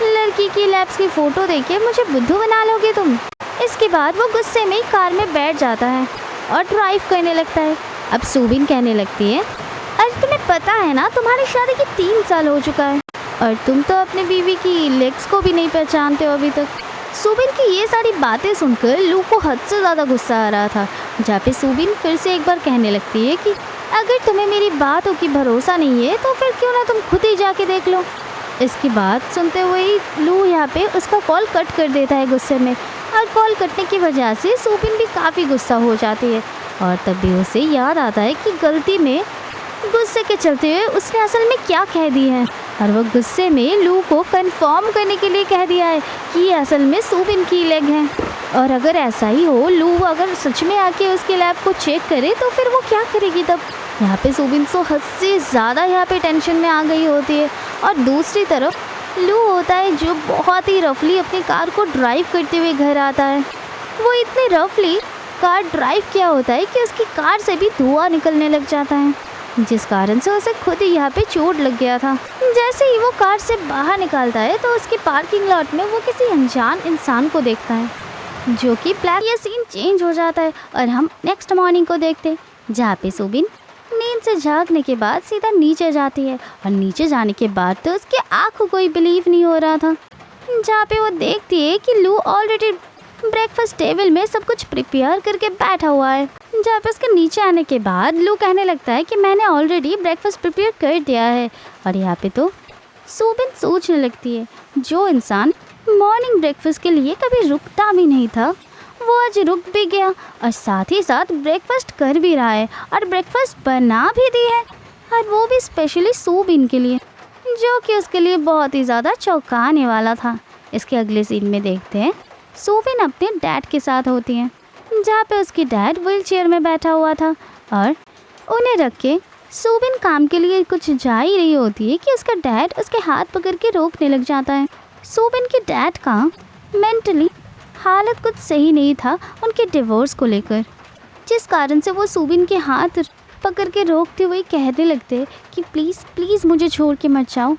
लड़की की लैब्स की फ़ोटो देके मुझे बुद्धू बना लोगे तुम? इसके बाद वो गुस्से में कार में बैठ जाता है और ड्राइव करने लगता है। अब सोबिन कहने लगती है, अरे तुम्हें पता है ना तुम्हारी शादी के 3 साल हो चुका है और तुम तो अपनी बीवी की लेग्स को भी नहीं पहचानते हो अभी तक। सोबिन की ये सारी बातें सुनकर लू को हद से ज़्यादा गुस्सा आ रहा था। जहाँ पे सोबिन फिर से एक बार कहने लगती है कि अगर तुम्हें मेरी बातों की भरोसा नहीं है तो फिर क्यों ना तुम खुद ही जाके देख लो। इसकी बात सुनते हुए ही लू यहाँ पे उसका कॉल कट कर देता है गुस्से में, और कॉल कटने की वजह से सोबिन भी काफ़ी गुस्सा हो जाती है। और तभी उसे याद आता है कि गलती में गुस्से के चलते हुए उसने असल में क्या कह दी है, और वो गुस्से में लू को कंफर्म करने के लिए कह दिया है कि ये असल में सोबिन की लेग है। और अगर ऐसा ही हो, लू अगर सच में आके उसके लैब को चेक करे तो फिर वो क्या करेगी तब? यहाँ पे सोबिन तो हद से ज़्यादा यहाँ पे टेंशन में आ गई होती है। और दूसरी तरफ लू होता है जो बहुत ही रफली अपनी कार को ड्राइव करते हुए घर आता है। वो इतने रफली कार ड्राइव किया होता है कि उसकी कार से भी धुआं निकलने लग जाता है, जिस कारण से उसे खुद ही यहाँ पे चोट लग गया था। जैसे ही वो कार से बाहर निकलता है तो उसकी पार्किंग लॉट में वो किसी अनजान इंसान को देखता है, जो कि ब्लैक। ये सीन चेंज हो जाता है और हम नेक्स्ट मॉर्निंग को देखते हैं, जहाँ पे सोबिन नींद से जागने के बाद सीधा नीचे जाती है। और नीचे जाने के बाद तो उसकी आँखों को ही बिलीव नहीं हो रहा था, जहाँ पे वो देखती है कि लू ऑलरेडी ब्रेकफास्ट टेबल में सब कुछ प्रिपेयर करके बैठा हुआ है। जहाँ पे उसके नीचे आने के बाद लू कहने लगता है कि मैंने ऑलरेडी ब्रेकफास्ट प्रिपेयर कर दिया है। और यहाँ पे तो सोबिन सोचने लगती है, जो इंसान मॉर्निंग ब्रेकफास्ट के लिए कभी रुकता भी नहीं था वो आज रुक भी गया और साथ ही साथ ब्रेकफास्ट कर भी रहा है और ब्रेकफास्ट बना भी दी है, और वो भी स्पेशली सोबिन के लिए, जो कि उसके लिए बहुत ही ज़्यादा चौंकाने वाला था। इसके अगले सीन में देखते हैं सोबिन अपने डैड के साथ होती है, जहाँ पे उसकी डैड व्हील चेयर में बैठा हुआ था और उन्हें रख के सोबिन काम के लिए कुछ जा ही रही होती है कि उसका डैड उसके हाथ पकड़ के रोकने लग जाता है। सोबिन के डैड का मेंटली हालत कुछ सही नहीं था उनके डिवोर्स को लेकर, जिस कारण से वो सोबिन के हाथ पकड़ के रोकते हुए कहने लगते कि प्लीज़ प्लीज़ मुझे छोड़ के मत जाओ।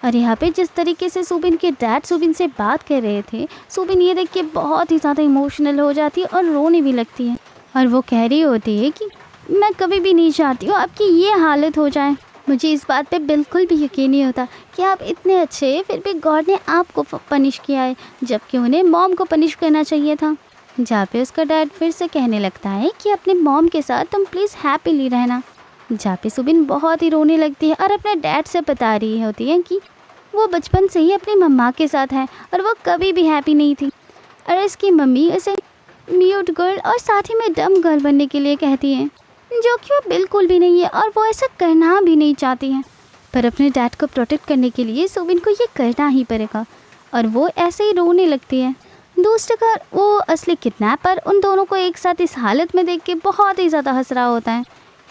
और यहाँ पे जिस तरीके से सुबिन के डैड सुबिन से बात कर रहे थे, सुबिन ये देख के बहुत ही ज़्यादा इमोशनल हो जाती है और रोने भी लगती है। और वो कह रही होती है कि मैं कभी भी नहीं चाहती हूँ आपकी ये हालत हो जाए। मुझे इस बात पे बिल्कुल भी यकीन नहीं होता कि आप इतने अच्छे, फिर भी गॉड ने आपको पनिश किया है, जबकि उन्हें मॉम को पनिश करना चाहिए था। जहाँ पे उसका डैड फिर से कहने लगता है कि अपने मॉम के साथ तुम प्लीज़ हैप्पीली रहना। जहाँ पे सुबिन बहुत ही रोने लगती है और अपने डैड से बता रही होती है कि वो बचपन से ही अपनी मम्मा के साथ है और वो कभी भी हैप्पी नहीं थी, और इसकी मम्मी उसे म्यूट गर्ल और साथ ही में डम गर्ल बनने के लिए कहती है, जो कि वो बिल्कुल भी नहीं है और वो ऐसा करना भी नहीं चाहती हैं। पर अपने डैड को प्रोटेक्ट करने के लिए सुबिन को ये करना ही पड़ेगा, और वो ऐसे ही रोने लगती है। दूसरे का वो असली किडनैपर उन दोनों को एक साथ इस हालत में देख के बहुत ही ज़्यादा हंस रहा होता है,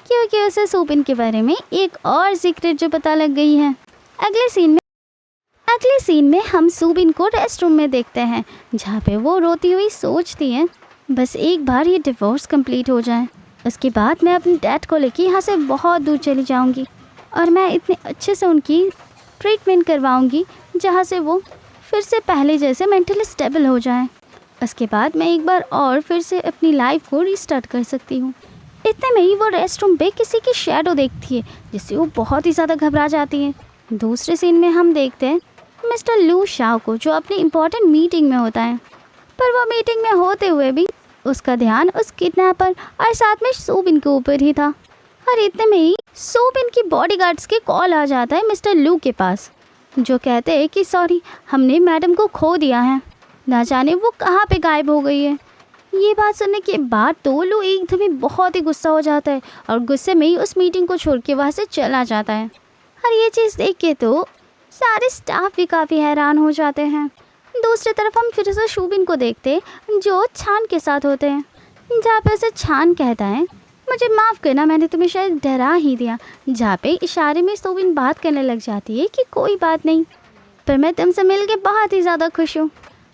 क्योंकि उसे सुबिन के बारे में एक और सीक्रेट जो पता लग गई है। अगले सीन में हम सुबिन को रेस्ट रूम में देखते हैं, जहाँ पे वो रोती हुई सोचती है बस एक बार ये डिवोर्स कंप्लीट हो जाए, उसके बाद मैं अपने डैड को लेके यहाँ से बहुत दूर चली जाऊँगी और मैं इतने अच्छे से उनकी ट्रीटमेंट करवाऊँगी जहाँ से वो फिर से पहले जैसे मेंटली स्टेबल हो जाए। उसके बाद मैं एक बार और फिर से अपनी लाइफ को रीस्टार्ट कर सकती हूँ। इतने में ही वो रेस्ट रूम पे किसी की शैडो देखती है, जिससे वो बहुत ही ज़्यादा घबरा जाती है। दूसरे सीन में हम देखते हैं मिस्टर लू शाओ को, जो अपनी इम्पोर्टेंट मीटिंग में होता है, पर वो मीटिंग में होते हुए भी उसका ध्यान उस किडनैपर और साथ में सुबिन के ऊपर ही था। और इतने में ही सुबिन की बॉडीगार्ड्स के कॉल आ जाता है मिस्टर लू के पास, जो कहते हैं कि सॉरी, हमने मैडम को खो दिया है, ना जाने वो कहाँ पे गायब हो गई है। ये बात सुनने के बाद तो लू एकदम ही बहुत ही गुस्सा हो जाता है और गुस्से में ही उस मीटिंग को छोड़ के वहाँ से चला जाता है। और ये चीज़ देख के तो सारे स्टाफ भी काफ़ी हैरान हो जाते हैं। दूसरी तरफ हम फिर से सुबिन को देखते जो छान के साथ होते हैं, जहाँ पे उसे छान कहता है मुझे माफ़ करना, मैंने तुम्हें शायद डरा ही दिया। जहाँ पे इशारे में सुबिन बात करने लग जाती है कि कोई बात नहीं, पर मैं तुमसे मिल के बहुत ही ज़्यादा खुश हूँ।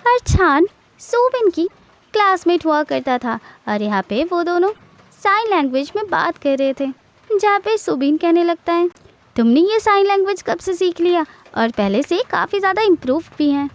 और छान सुबिन की क्लासमेट हुआ करता था और यहाँ पे वो दोनों साइन लैंग्वेज में बात कर रहे थे, जहाँ पे सुबिन कहने लगता है तुमने ये साइन लैंग्वेज कब से सीख लिया और पहले से काफ़ी ज़्यादा इम्प्रूव भी हैं।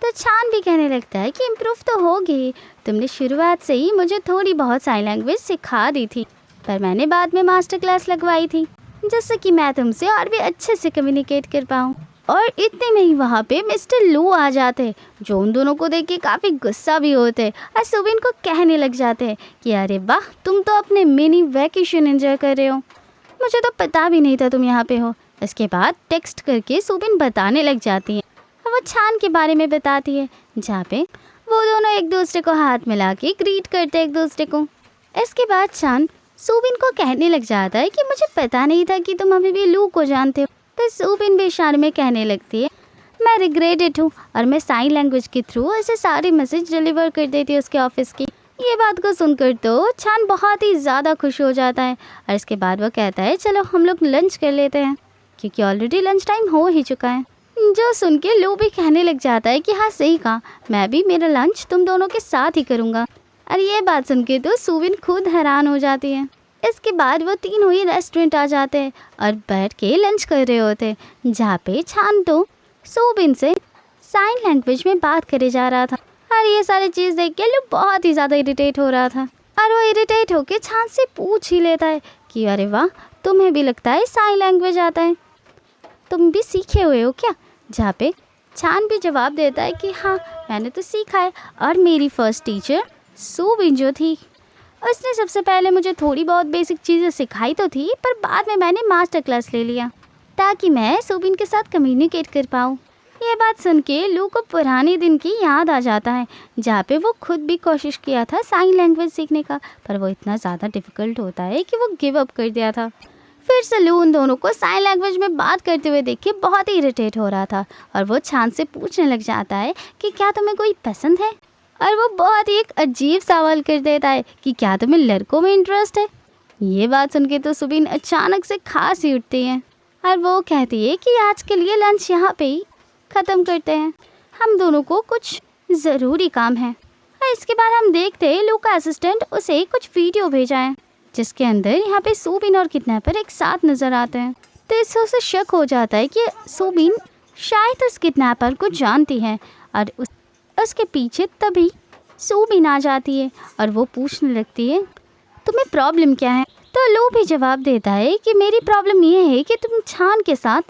तो छान भी कहने लगता है कि इम्प्रूव तो होगी, तुमने शुरुआत से ही मुझे थोड़ी बहुत साइन लैंग्वेज सिखा दी थी, पर मैंने बाद में मास्टर क्लास लगवाई थी जिससे कि मैं तुमसे और भी अच्छे से कम्युनिकेट कर पाऊँ। और इतने में ही वहाँ पे मिस्टर लू आ जाते, जो उन दोनों को देख के काफ़ी गुस्सा भी होते और सुबिन को कहने लग जाते हैं कि अरे वाह, तुम तो अपने मिनी वैकेशन एंजॉय कर रहे हो, मुझे तो पता भी नहीं था तुम यहाँ पे हो। इसके बाद टेक्स्ट करके सुबिन बताने लग जाती है और वो छान के बारे में बताती है, जहाँ पे वो दोनों एक दूसरे को हाथ मिला के ग्रीट करते एक दूसरे को। इसके बाद छान सुबिन को कहने लग जाता है कि मुझे पता नहीं था कि तुम अभी भी लू को जानते हो। तो सुबिन भी इशारे में कहने लगती है मैं रिग्रेटेड हूँ और मैं साइन लैंग्वेज के थ्रू ऐसे सारे मैसेज डिलीवर कर देती हूँ उसके ऑफिस की। ये बात को सुनकर तो छान बहुत ही ज़्यादा खुश हो जाता है और इसके बाद वो कहता है चलो हम लोग लंच कर लेते हैं, क्योंकि ऑलरेडी लंच टाइम हो ही चुका है। जो सुन के लू भी कहने लग जाता है कि हाँ सही कहा, मैं भी मेरा लंच तुम दोनों के साथ ही करूँगा। और ये बात सुन के तो सुबिन खुद हैरान हो जाती है। इसके बाद वो तीनों ही रेस्टोरेंट आ जाते हैं और बैठ के लंच कर रहे होते हैं, जहाँ पे छान तो सुबिन से साइन लैंग्वेज में बात करे जा रहा था। और ये सारी चीज़ देख के लू बहुत ही ज़्यादा इरिटेट हो रहा था और वो इरिटेट होके छान से पूछ ही लेता है कि अरे वाह, तुम्हें भी लगता है साइन लैंग्वेज आता है, तुम भी सीखे हुए हो क्या? जहाँ पे छान भी जवाब देता है कि हाँ मैंने तो सीखा है और मेरी फ़र्स्ट टीचर सुबिन जो थी उसने सबसे पहले मुझे थोड़ी बहुत बेसिक चीज़ें सिखाई तो थी, पर बाद में मैंने मास्टर क्लास ले लिया ताकि मैं सुबिन के साथ कम्युनिकेट कर पाऊँ। ये बात सुन के लू को पुराने दिन की याद आ जाता है, जहाँ पे वो खुद भी कोशिश किया था साइन लैंग्वेज सीखने का, पर वो इतना ज़्यादा डिफ़िकल्ट होता है कि वो गिव अप कर दिया था। फिर से लू उन दोनों को साइन लैंग्वेज में बात करते हुए देख के बहुत ही इरिटेट हो रहा था और वो छान से पूछने लग जाता है कि क्या तुम्हें कोई पसंद है? और वो बहुत ही एक अजीब सवाल कर देता है कि क्या तुम्हें लड़कों में इंटरेस्ट है? ये बात सुन के तो सुबिन अचानक से खांस ही उठती है और वो कहती है कि आज के लिए लंच यहाँ पे ही ख़त्म करते हैं, हम दोनों को कुछ ज़रूरी काम है। और इसके बाद हम देखते हैं लू का असिस्टेंट उसे कुछ वीडियो भेजा है, जिसके अंदर यहाँ पे सुबिन और किडनैपर एक साथ नज़र आते हैं। तो इससे उसे शक हो जाता है कि सुबिन शायद उस किडनैपर को जानती है और उसके पीछे तभी सूबिन आ जाती है और वो पूछने लगती है तुम्हें प्रॉब्लम क्या है। तो लू भी जवाब देता है कि मेरी प्रॉब्लम ये है कि तुम छान के साथ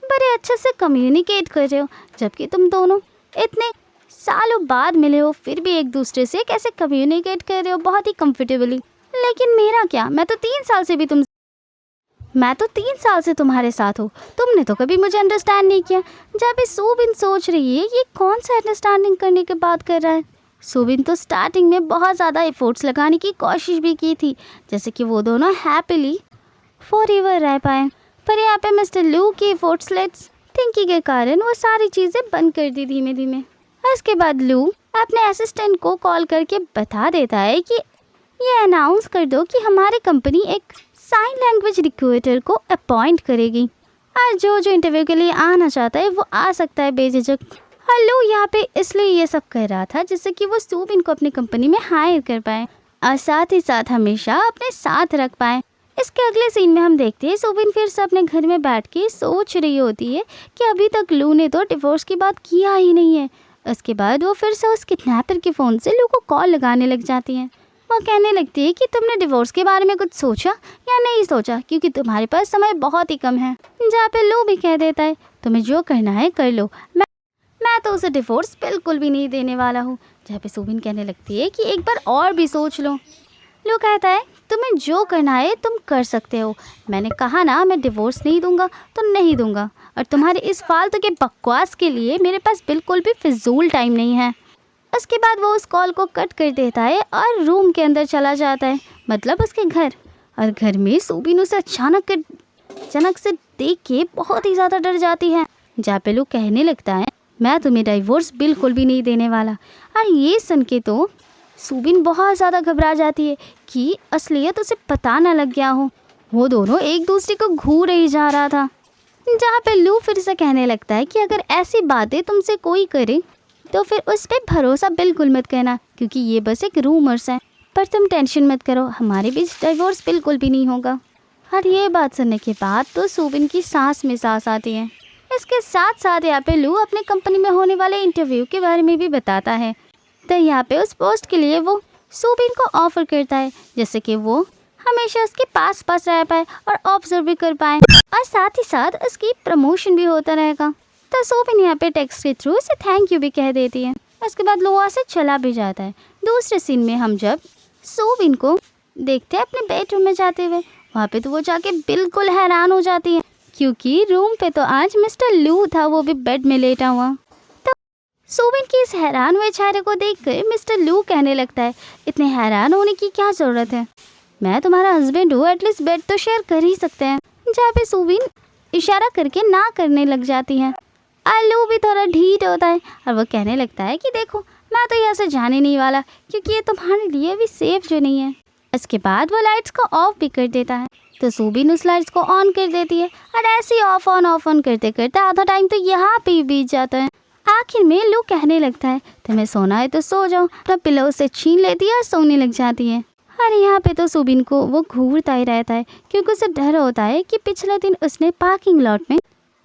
बड़े अच्छे से कम्युनिकेट कर रहे हो, जबकि तुम दोनों इतने सालों बाद मिले हो फिर भी एक दूसरे से कैसे कम्युनिकेट कर रहे हो बहुत ही कंफर्टेबली। लेकिन मेरा क्या, मैं तो 3 साल से तुम्हारे साथ हूँ, तुमने तो कभी मुझे अंडरस्टैंड नहीं किया। जब भी सूबिन सोच रही है ये कौन सा अंडरस्टैंडिंग करने की बात कर रहा है। सूबिन तो स्टार्टिंग में बहुत ज़्यादा एफर्ट्स लगाने की कोशिश भी की थी, जैसे कि वो दोनों हैप्पीली फॉरएवर रह पाए, पर यहाँ पे मिस्टर लू की एफर्ट्सलेस थिंकिंग के कारण वो सारी चीज़ें बंद कर दी धीमे धीमे। इसके बाद लू अपने असिस्टेंट को कॉल करके बता देता है कि ये अनाउंस कर दो कि हमारी कंपनी एक साइन लैंग्वेज रिक्रूटर को अपॉइंट करेगी और जो इंटरव्यू के लिए आना चाहता है वो आ सकता है बेझिझक। लू यहाँ पे इसलिए ये सब कर रहा था जिससे कि वो सूबिन को अपनी कंपनी में हायर कर पाए और साथ ही साथ हमेशा अपने साथ रख पाए। इसके अगले सीन में हम देखते हैं सूबिन फिर से अपने घर में बैठ के सोच रही होती है कि अभी तक लू ने तो डिवोर्स की बात किया ही नहीं है। उसके बाद वो फिर से उस किडनैपर के फ़ोन से लू को कॉल लगाने लग जाती है। वो कहने लगती है कि तुमने डिवोर्स के बारे में कुछ सोचा या नहीं सोचा, क्योंकि तुम्हारे पास समय बहुत ही कम है। जहाँ पे लू भी कह देता है तुम्हें जो करना है कर लो, मैं तो उसे डिवोर्स बिल्कुल भी नहीं देने वाला हूँ। जहाँ पे सूबिन कहने लगती है कि एक बार और भी सोच लो। लू कहता है तुम्हें जो करना है तुम कर सकते हो, मैंने कहा ना मैं डिवोर्स नहीं दूंगा तो नहीं दूंगा, और तुम्हारे इस फालतू के बकवास के लिए मेरे पास बिल्कुल भी फिजूल टाइम नहीं है। उसके बाद वो उस कॉल को कट कर देता है और रूम के अंदर चला जाता है, मतलब उसके घर। और घर में सूबिन उसे अचानक से देख के बहुत ही ज़्यादा डर जाती है। जहाँ पे लू कहने लगता है मैं तुम्हें डाइवोर्स बिल्कुल भी नहीं देने वाला। और ये सुन के तो सूबिन बहुत ज़्यादा घबरा जाती है कि असलियत उसे पता ना लग गया हो। वो दोनों एक दूसरे को घूर ही जा रहा था। जहाँ पे लू फिर से कहने लगता है कि अगर ऐसी बातें तुमसे कोई करे तो फिर उस पर भरोसा बिल्कुल मत करना, क्योंकि ये बस एक रूमर्स है। पर तुम टेंशन मत करो, हमारे बीच डाइवोर्स बिल्कुल भी नहीं होगा। और ये बात सुनने के बाद तो सूबिन की सांस में सांस आती है। इसके साथ साथ यहाँ पे लू अपने कंपनी में होने वाले इंटरव्यू के बारे में भी बताता है। तो यहाँ पे उस पोस्ट के लिए वो सूबिन को ऑफर करता है, जैसे कि वो हमेशा उसके पास रह पाए और ऑब्जर्व भी कर पाए, और साथ ही साथ उसकी प्रमोशन भी होता रहेगा। तो सूबिन यहाँ पे टेक्स्ट के थ्रू उसे थैंक यू भी कह देती है। उसके बाद लोहा से चला भी जाता है। दूसरे सीन में हम जब सूबिन को देखते हैं अपने बेडरूम में जाते हुए, वहाँ पे तो वो जाके बिल्कुल हैरान हो जाती है, क्योंकि रूम पे तो आज मिस्टर लू था, वो भी बेड में लेटा हुआ। तो सूबिन की इस हैरान हुए चेहरे को देखकर मिस्टर लू कहने लगता है इतने हैरान होने की क्या ज़रूरत है, मैं तुम्हारा हस्बैंड हूँ, एटलीस्ट बेड तो शेयर कर ही सकते हैं। जहाँ पे सूबिन इशारा करके ना करने लग जाती है। लू भी थोड़ा ढीठ होता है और वो कहने लगता है कि देखो मैं तो यहाँ से जाने नहीं वाला, क्योंकि ये तुम्हारे लिए भी सेफ जो नहीं है। इसके बाद वो लाइट्स को ऑफ भी कर देता है। तो सूबिन उस लाइट्स को ऑन कर देती है और ऐसे ही ऑफ ऑन करते करते आधा टाइम तो यहाँ पे ही बीत जाता है। आखिर में लू कहने लगता है तुम्हें सोना है तो सो जाओ, अपना पिलो से छीन लेती है और सोने लग जाती है। और यहाँ पे तो सूबिन को वो घूरता ही रहता है, क्योंकि उसे डर होता है कि पिछले दिन उसने पार्किंग लॉट में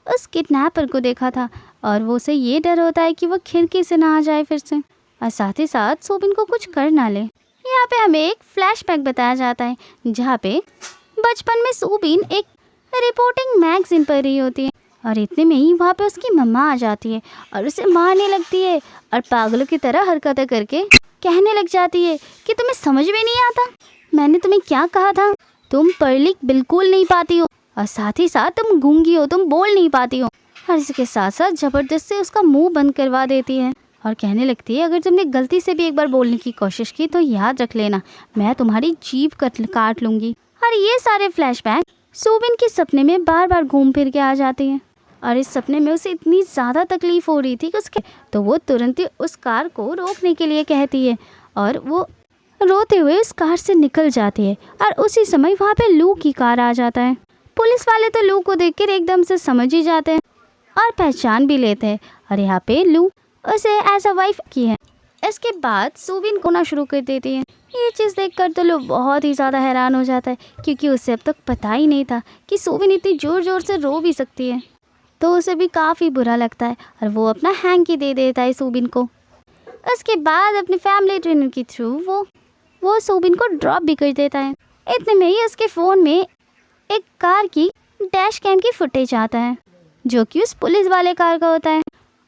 उस किडनैपर को देखा था, और वो उसे ये डर होता है कि वो खिड़की से ना आ जाए फिर से, और साथ ही साथ सूबिन को कुछ कर ना ले। यहाँ पे हमें एक फ्लैशबैक बताया जाता है, जहाँ पे बचपन में सूबिन एक रिपोर्टिंग मैगजीन पढ़ रही होती है, और इतने में ही वहाँ पे उसकी मम्मा आ जाती है और उसे मारने लगती है और पागलों की तरह हरकतें करके कहने लग जाती है कि तुम्हें समझ में नहीं आता, मैंने तुम्हें क्या कहा था, तुम पढ़ लिख बिल्कुल नहीं पाती हो, और साथ ही साथ तुम गूंगी हो, तुम बोल नहीं पाती हो। और इसके साथ साथ ज़बरदस्ती उसका मुंह बंद करवा देती है और कहने लगती है अगर तुमने गलती से भी एक बार बोलने की कोशिश की तो याद रख लेना, मैं तुम्हारी जीभ काट लूँगी। और ये सारे फ्लैशबैक सूबिन के सपने में बार बार घूम फिर के आ जाती हैं, और इस सपने में उसे इतनी ज़्यादा तकलीफ़ हो रही थी कि उसके तो वो तुरंत ही उस कार को रोकने के लिए कहती है, और वो रोते हुए उस कार से निकल जाती है। और उसी समय वहाँ पे लू की कार आ जाता है। पुलिस वाले तो लू को देखकर एकदम से समझ ही जाते हैं और पहचान भी लेते हैं, और यहाँ पे लू उसे एज अ वाइफ की है। इसके बाद सूबिन रोना शुरू कर देती है। ये चीज़ देखकर तो लू बहुत ही ज़्यादा हैरान हो जाता है, क्योंकि उसे अब तक पता ही नहीं था कि सूबिन इतनी ज़ोर ज़ोर से रो भी सकती है। तो उसे भी काफ़ी बुरा लगता है और वो अपना हैंकी दे देता है सूबिन को। उसके बाद अपने फैमिली ट्रेनर के थ्रू वो सूबिन को ड्रॉप भी कर देता है। इतने में ही उसके फ़ोन में एक कार की डैश कैम की फुटेज आता है जो कि उस पुलिस वाले कार का होता है।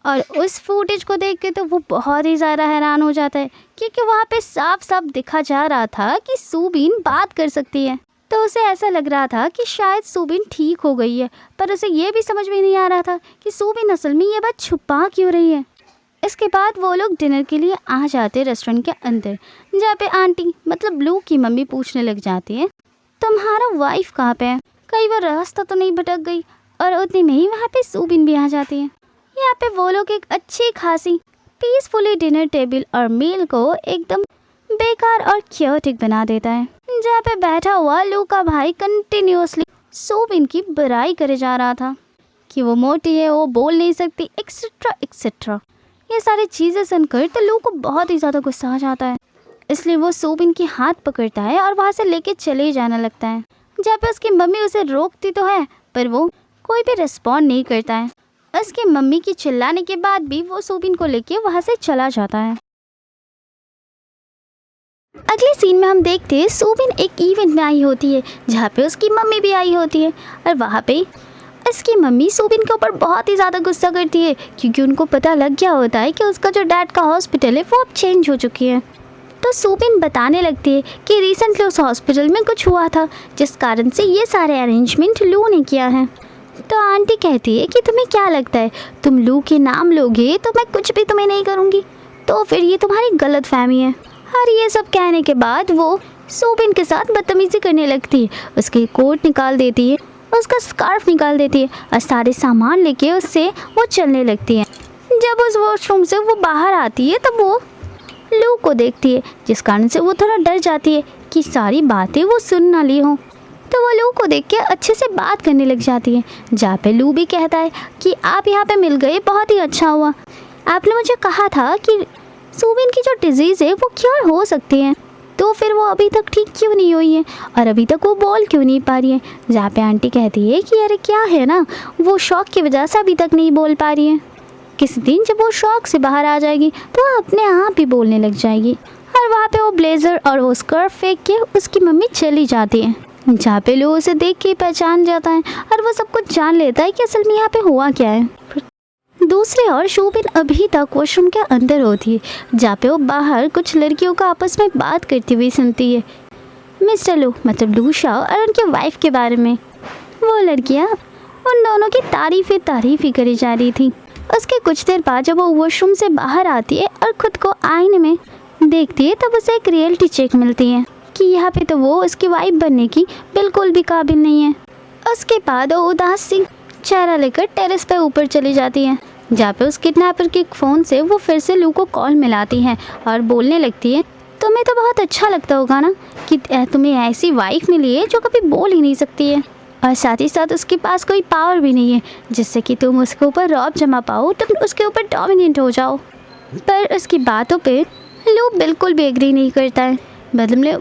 और उस फुटेज को देख के तो वो बहुत ही ज़्यादा हैरान हो जाता है क्योंकि वहाँ पे साफ साफ दिखा जा रहा था कि सूबिन बात कर सकती है। तो उसे ऐसा लग रहा था कि शायद सूबिन ठीक हो गई है, पर उसे ये भी समझ में नहीं आ रहा था कि सूबिन असल में ये बात छुपा क्यों रही है। इसके बाद वो लोग डिनर के लिए आ जाते रेस्टोरेंट के अंदर, जहाँ पे आंटी मतलब ब्लू की मम्मी पूछने लग जाती है तुम्हारा वाइफ कहाँ पे है, कई बार रास्ता तो नहीं भटक गई। और उतने में ही वहाँ पे सूबिन भी आ जाती है। यहाँ पे वो लोग एक अच्छी खासी पीसफुली डिनर टेबल और मील को एकदम बेकार और क्योटिक बना देता है, जहाँ पे बैठा हुआ लू का भाई कंटिन्यूसली सूबिन की बुराई करे जा रहा था कि वो मोटी है, वो बोल नहीं सकती, एक्सेट्रा एक्सेट्रा। ये सारी चीज़ें सुनकर तो लू को बहुत ही ज़्यादा गुस्सा आ जाता है, इसलिए वो सूबिन की हाथ पकड़ता है और वहाँ से लेके चले जाने लगता है। जहाँ पे उसकी मम्मी उसे रोकती तो है पर वो कोई भी रिस्पॉन्ड नहीं करता है। उसकी मम्मी की चिल्लाने के बाद भी वो सूबिन को लेके वहाँ से चला जाता है। अगले सीन में हम देखते हैं सूबिन एक इवेंट में आई होती है जहाँ पे उसकी मम्मी भी आई होती है और वहाँ पे उसकी मम्मी सूबिन के ऊपर बहुत ही ज़्यादा गुस्सा करती है क्योंकि उनको पता लग गया होता है कि उसका जो डैड का हॉस्पिटल है वो अब चेंज हो चुकी है। तो सूबिन बताने लगती है कि रिसेंटली उस हॉस्पिटल में कुछ हुआ था जिस कारण से ये सारे अरेंजमेंट लू ने किया है। तो आंटी कहती है कि तुम्हें क्या लगता है तुम लू के नाम लोगे तो मैं कुछ भी तुम्हें नहीं करूँगी, तो फिर ये तुम्हारी गलत फहमी है। और ये सब कहने के बाद वो सूबिन के साथ बदतमीज़ी करने लगती है, उसकी कोट निकाल देती है, उसका स्कार्फ निकाल देती है और सारे सामान लेके उससे वो चलने लगती है। जब उस वॉशरूम से वो बाहर आती है तब वो लू को देखती है जिस कारण से वो थोड़ा डर जाती है कि सारी बातें वो सुन ना ली हों। तो वो लू को देख के अच्छे से बात करने लग जाती है, जहाँ पे लू भी कहता है कि आप यहाँ पे मिल गए, बहुत ही अच्छा हुआ। आपने मुझे कहा था कि सूबिन की जो डिजीज़ है वो क्योर हो सकती है, तो फिर वो अभी तक ठीक क्यों नहीं हुई है और अभी तक वो बोल क्यों नहीं पा रही है। जहाँ पे आंटी कहती है कि अरे क्या है ना, वो शौक की वजह से अभी तक नहीं बोल पा रही है, किसी दिन जब वो शौक से बाहर आ जाएगी तो वो अपने आप ही बोलने लग जाएगी। और वहाँ पे वो ब्लेज़र और वो स्कार्फ फेंक के उसकी मम्मी चली जाती है, जहाँ पे लोग उसे देख के पहचान जाता है और वो सब कुछ जान लेता है कि असल में यहाँ पे हुआ क्या है। दूसरी ओर सूबिन अभी तक वॉशरूम के अंदर होती है, जहाँ पे वो बाहर कुछ लड़कियों का आपस में बात करती हुई सुनती है, मिस्टर लू मतलब लूशा और उनके वाइफ के बारे में। वो लड़कियाँ उन दोनों की तारीफ़ ही करी जा रही थी। उसके कुछ देर बाद जब वो वॉशरूम से बाहर आती है और ख़ुद को आईने में देखती है तब उसे एक रियलिटी चेक मिलती है कि यहाँ पे तो वो उसकी वाइफ बनने की बिल्कुल भी काबिल नहीं है। उसके बाद वो उदास सी चेहरा लेकर टेरेस पे ऊपर चली जाती है, जहाँ पे उस किडनैपर के फ़ोन से वो फिर से लू को कॉल मिलाती है और बोलने लगती है तुम्हें तो बहुत अच्छा लगता होगा ना कि तुम्हें ऐसी वाइफ मिली है जो कभी बोल ही नहीं सकती है और साथ ही साथ उसके पास कोई पावर भी नहीं है जिससे कि तुम उसके ऊपर रौब जमा पाओ, तुम उसके ऊपर डोमिनेंट हो जाओ। पर उसकी बातों पे लू बिल्कुल भी एग्री नहीं करता है,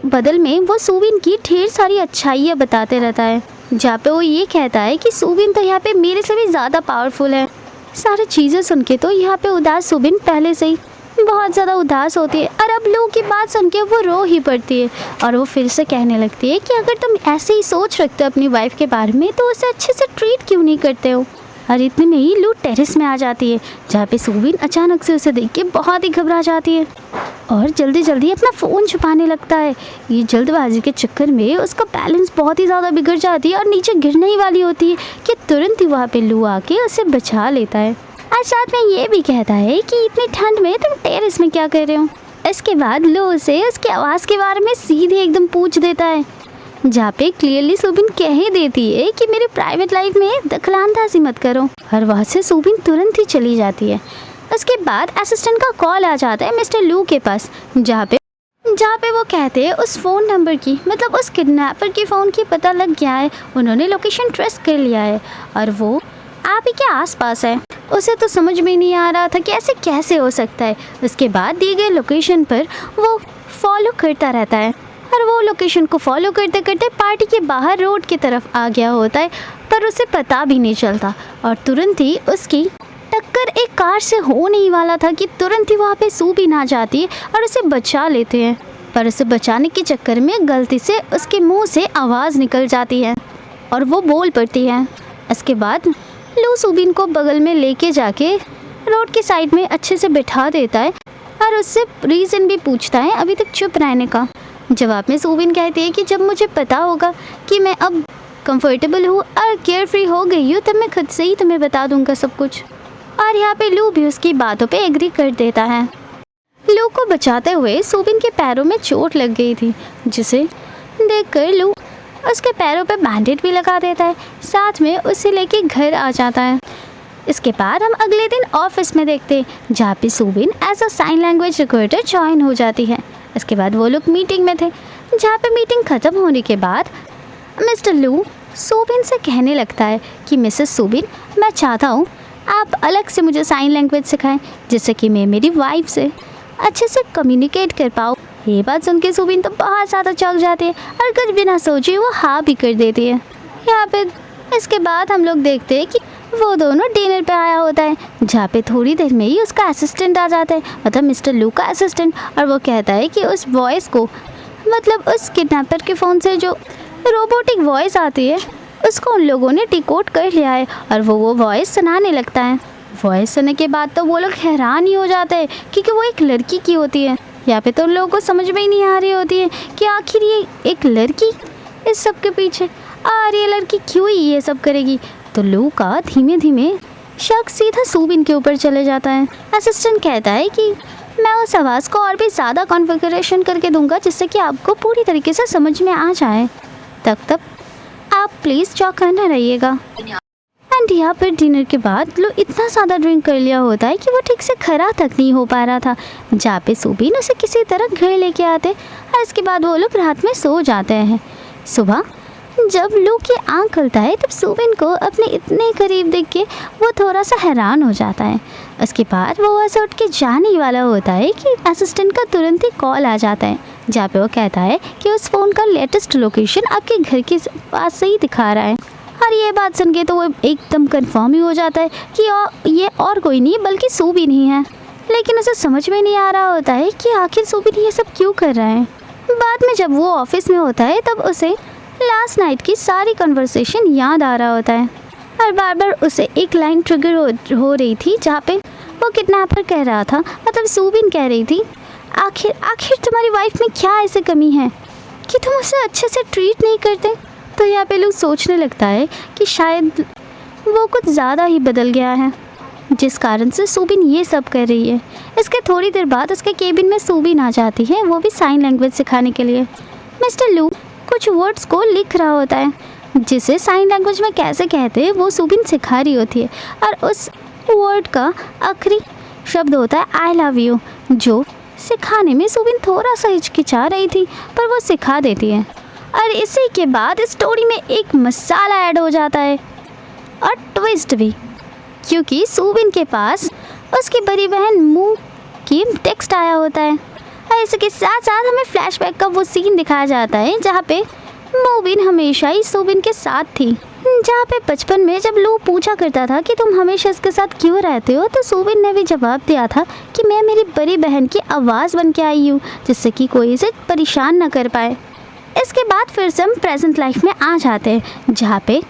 बदल में वो सूबिन की ढेर सारी अच्छाइयाँ बताते रहता है, जहाँ पे वो ये कहता है कि सूबिन तो यहाँ पे मेरे से भी ज़्यादा पावरफुल है। सारी चीज़ें सुन के तो यहाँ पे उदास सूबिन पहले से ही बहुत ज़्यादा उदास होती है और अब लू की बात सुन के वो रो ही पड़ती है और वो फिर से कहने लगती है कि अगर तुम ऐसे ही सोच रखते हो अपनी वाइफ के बारे में तो उसे अच्छे से ट्रीट क्यों नहीं करते हो। और इतने में ही लू टेरेस में आ जाती है, जहाँ पे सूबिन अचानक से उसे देख के बहुत ही घबरा जाती है और जल्दी जल्दी अपना फ़ोन छुपाने लगता है। ये जल्दबाजी के चक्कर में उसका बैलेंस बहुत ही ज़्यादा बिगड़ जाती है और नीचे गिरने ही वाली होती है कि तुरंत ही वहाँ पे लू आके उसे बचा लेता है और साथ में ये भी कहता है कि इतनी ठंड में तुम टेरेस में क्या कर रहे हो। इसके बाद लू उसे उसकी आवाज़ के बारे में सीधे एकदम पूछ देता है, जहाँ पे क्लियरली सूबिन कह ही देती है कि मेरी प्राइवेट लाइफ में दखलांदाजी मत करो और वहाँ से सूबिन तुरंत ही चली जाती है। उसके बाद असिस्टेंट का कॉल आ जाता है मिस्टर लू के पास, जहाँ पे वो कहते हैं उस फ़ोन नंबर की मतलब उस किडनैपर की फ़ोन की पता लग गया है, उन्होंने लोकेशन ट्रेस कर लिया है और वो आप ही के आसपास है। उसे तो समझ में नहीं आ रहा था कि ऐसे कैसे हो सकता है। उसके बाद दिए गए लोकेशन पर वो फॉलो करता रहता है और वो लोकेशन को फॉलो करते करते पार्टी के बाहर रोड की तरफ आ गया होता है, पर पर उसे पता भी नहीं चलता और तुरंत ही उसकी टक्कर एक कार से हो नहीं वाला था कि तुरंत ही वहाँ पे सूबिन आ जाती है और उसे बचा लेते हैं। पर उसे बचाने के चक्कर में गलती से उसके मुंह से आवाज़ निकल जाती है और वो बोल पड़ती है। इसके बाद लू सूबिन को बगल में लेके जाके रोड की साइड में अच्छे से बिठा देता है और उससे रीज़न भी पूछता है अभी तक चुप रहने का। जवाब में सूबिन कहती है कि जब मुझे पता होगा कि मैं अब कंफर्टेबल हूँ और केयर फ्री हो गई हूँ तब मैं खुद से ही तुम्हें बता दूंगा सब कुछ। और यहाँ पे लू भी उसकी बातों पे एग्री कर देता है। लू को बचाते हुए सूबिन के पैरों में चोट लग गई थी, जिसे देखकर लू उसके पैरों पे बैंडेड भी लगा देता है, साथ में उसे लेके घर आ जाता है। इसके बाद हम अगले दिन ऑफिस में देखते हैं जहाँ पे Soobin as a sign language recorder join हो जाती है। इसके बाद वो लोग मीटिंग में थे, जहाँ पे मीटिंग ख़त्म होने के बाद मिस्टर लू सूबिन से कहने लगता है कि मिसेस सूबिन, मैं चाहता हूँ आप अलग से मुझे साइन लैंग्वेज सिखाएं जिससे कि मैं मेरी वाइफ से अच्छे से कम्युनिकेट कर पाऊँ। ये बात सुन के सूबिन तो बहुत ज़्यादा चौंक जाती है और कुछ बिना सोचे वो हाँ भी कर देती है। यहाँ पे इसके बाद हम लोग देखते हैं कि वो दोनों डिनर पे आया होता है, जहाँ पे थोड़ी देर में ही उसका असिस्टेंट आ जाता है, मतलब मिस्टर लू का असिस्टेंट, और वो कहता है कि उस वॉइस को, मतलब उस किडनैपर के फ़ोन से जो रोबोटिक वॉइस आती है उसको उन लोगों ने डिकोड कर लिया है और वो वॉइस सुनाने लगता है। वॉइस सुनने के बाद तो वो लोग हैरान ही हो जाते हैं क्योंकि वो एक लड़की की होती है। यहाँ पे तो उन लोगों को समझ में ही नहीं आ रही होती है कि आखिर ये एक लड़की इस सब के पीछे, और ये लड़की क्यों ही ये सब करेगी। तो लू का धीमे धीमे शक सीधा सूबिन के ऊपर चले जाता है। असिस्टेंट कहता है कि मैं उस आवाज़ को और भी ज़्यादा कॉन्फ़िगरेशन करके दूंगा जिससे कि आपको पूरी तरीके से समझ में आ जाए। तब आप प्लीज़ चौकन्ना न रहिएगा। एंड यहाँ पर डिनर के बाद लू इतना ज़्यादा ड्रिंक कर लिया होता है कि वो ठीक से खड़ा तक नहीं हो पा रहा था, जहाँ पे सूबिन उसे किसी तरह घर लेके आते और इसके बाद वो लोग रात में सो जाते हैं। सुबह जब लू की आँख खुलता है तब सूबिन को अपने इतने करीब देख के वो थोड़ा सा हैरान हो जाता है। उसके बाद वो ऐसे उठ के जाने ही वाला होता है कि असिस्टेंट का तुरंत ही कॉल आ जाता है, जहाँ पे वो कहता है कि उस फ़ोन का लेटेस्ट लोकेशन आपके घर के पास से ही दिखा रहा है। और ये बात सुन के तो वो एकदम कंफर्म ही हो जाता है कि ये और कोई नहीं बल्कि सूबिन ही है, लेकिन उसे समझ में नहीं आ रहा होता है कि आखिर सूबिन ये सब क्यों कर रहा है। बाद में जब वो ऑफिस में होता है तब उसे लास्ट नाइट की सारी कन्वर्सेशन याद आ रहा होता है और बार बार उसे एक लाइन ट्रिगर हो रही थी, जहाँ पे वो किडनैपर कह रहा था, मतलब सूबिन कह रही थी, आखिर तुम्हारी वाइफ में क्या ऐसी कमी है कि तुम उसे अच्छे से ट्रीट नहीं करते। तो यहाँ पे लोग सोचने लगता है कि शायद वो कुछ ज़्यादा ही बदल गया है, जिस कारण से सूबिन ये सब कर रही है। इसके थोड़ी देर बाद उसके केबिन में सूबिन आ जाती है, वो भी साइन लैंग्वेज सिखाने के लिए। मिस्टर लू कुछ वर्ड्स को लिख रहा होता है, जिसे साइन लैंग्वेज में कैसे कहते हैं वो सूबिन सिखा रही होती है, और उस वर्ड का आखिरी शब्द होता है आई लव यू, जो सिखाने में सूबिन थोड़ा सा हिचकिचा रही थी पर वो सिखा देती है। और इसी के बाद स्टोरी में एक मसाला ऐड हो जाता है और ट्विस्ट भी, क्योंकि सूबिन के पास उसकी बड़ी बहन मू की टेक्स्ट आया होता है। और इसके साथ साथ हमें फ्लैशबैक का वो सीन दिखाया जाता है जहाँ पे मूबिन हमेशा ही सूबिन के साथ थी, जहाँ पे बचपन में जब लू पूछा करता था कि तुम हमेशा इसके साथ क्यों रहते हो, तो सूबिन ने भी जवाब दिया था कि मैं मेरी बड़ी बहन की आवाज़ बन के आई हूँ जिससे कि कोई इसे परेशान न कर पाए। इसके बाद फिर से हम प्रेजेंट लाइफ में आ जाते हैं, जहाँ पे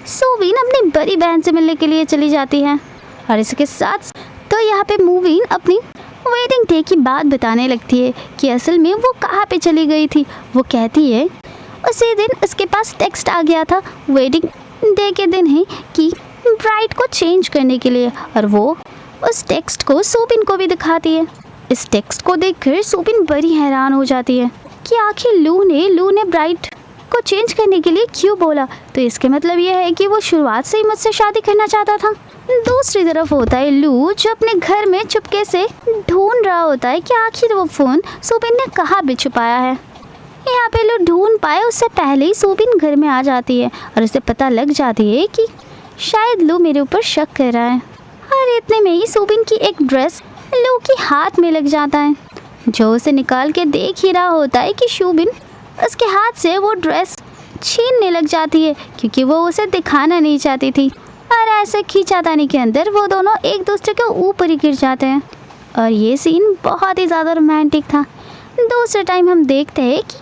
सूबिन अपनी बड़ी बहन से मिलने के लिए चली जाती है। और इसके साथ तो यहाँ पे मूबिन अपनी वेडिंग डे की बात बताने लगती है कि असल में वो कहाँ पे चली गई थी। वो कहती है उसी दिन उसके पास टेक्स्ट आ गया था वेडिंग डे के दिन ही कि ब्राइड को चेंज करने के लिए, और वो उस टेक्स्ट को सूबिन को भी दिखाती है। इस टेक्स्ट को देखकर सूबिन बड़ी हैरान हो जाती है कि आखिर लू ने ब्राइड को चेंज करने के लिए क्यों बोला। तो इसके मतलब यह है कि वो शुरुआत से ही मुझसे शादी करना चाहता था। दूसरी तरफ होता है लू, जो अपने घर में चुपके से ढूंढ रहा होता है कि आखिर वो फ़ोन सूबिन ने कहाँ भी छुपाया है। यहाँ पे लू ढूंढ पाए उससे पहले ही सूबिन घर में आ जाती है और उसे पता लग जाती है कि शायद लू मेरे ऊपर शक कर रहा है। और इतने में ही सूबिन की एक ड्रेस लू के हाथ में लग जाता है, जो उसे निकाल के देख ही रहा होता है कि सूबिन उसके हाथ से वो ड्रेस छीनने लग जाती है क्योंकि वो उसे दिखाना नहीं चाहती थी। और ऐसे खींचातानी के अंदर वो दोनों एक दूसरे के ऊपर ही गिर जाते हैं और ये सीन बहुत ही ज़्यादा रोमांटिक था। दूसरे टाइम हम देखते हैं कि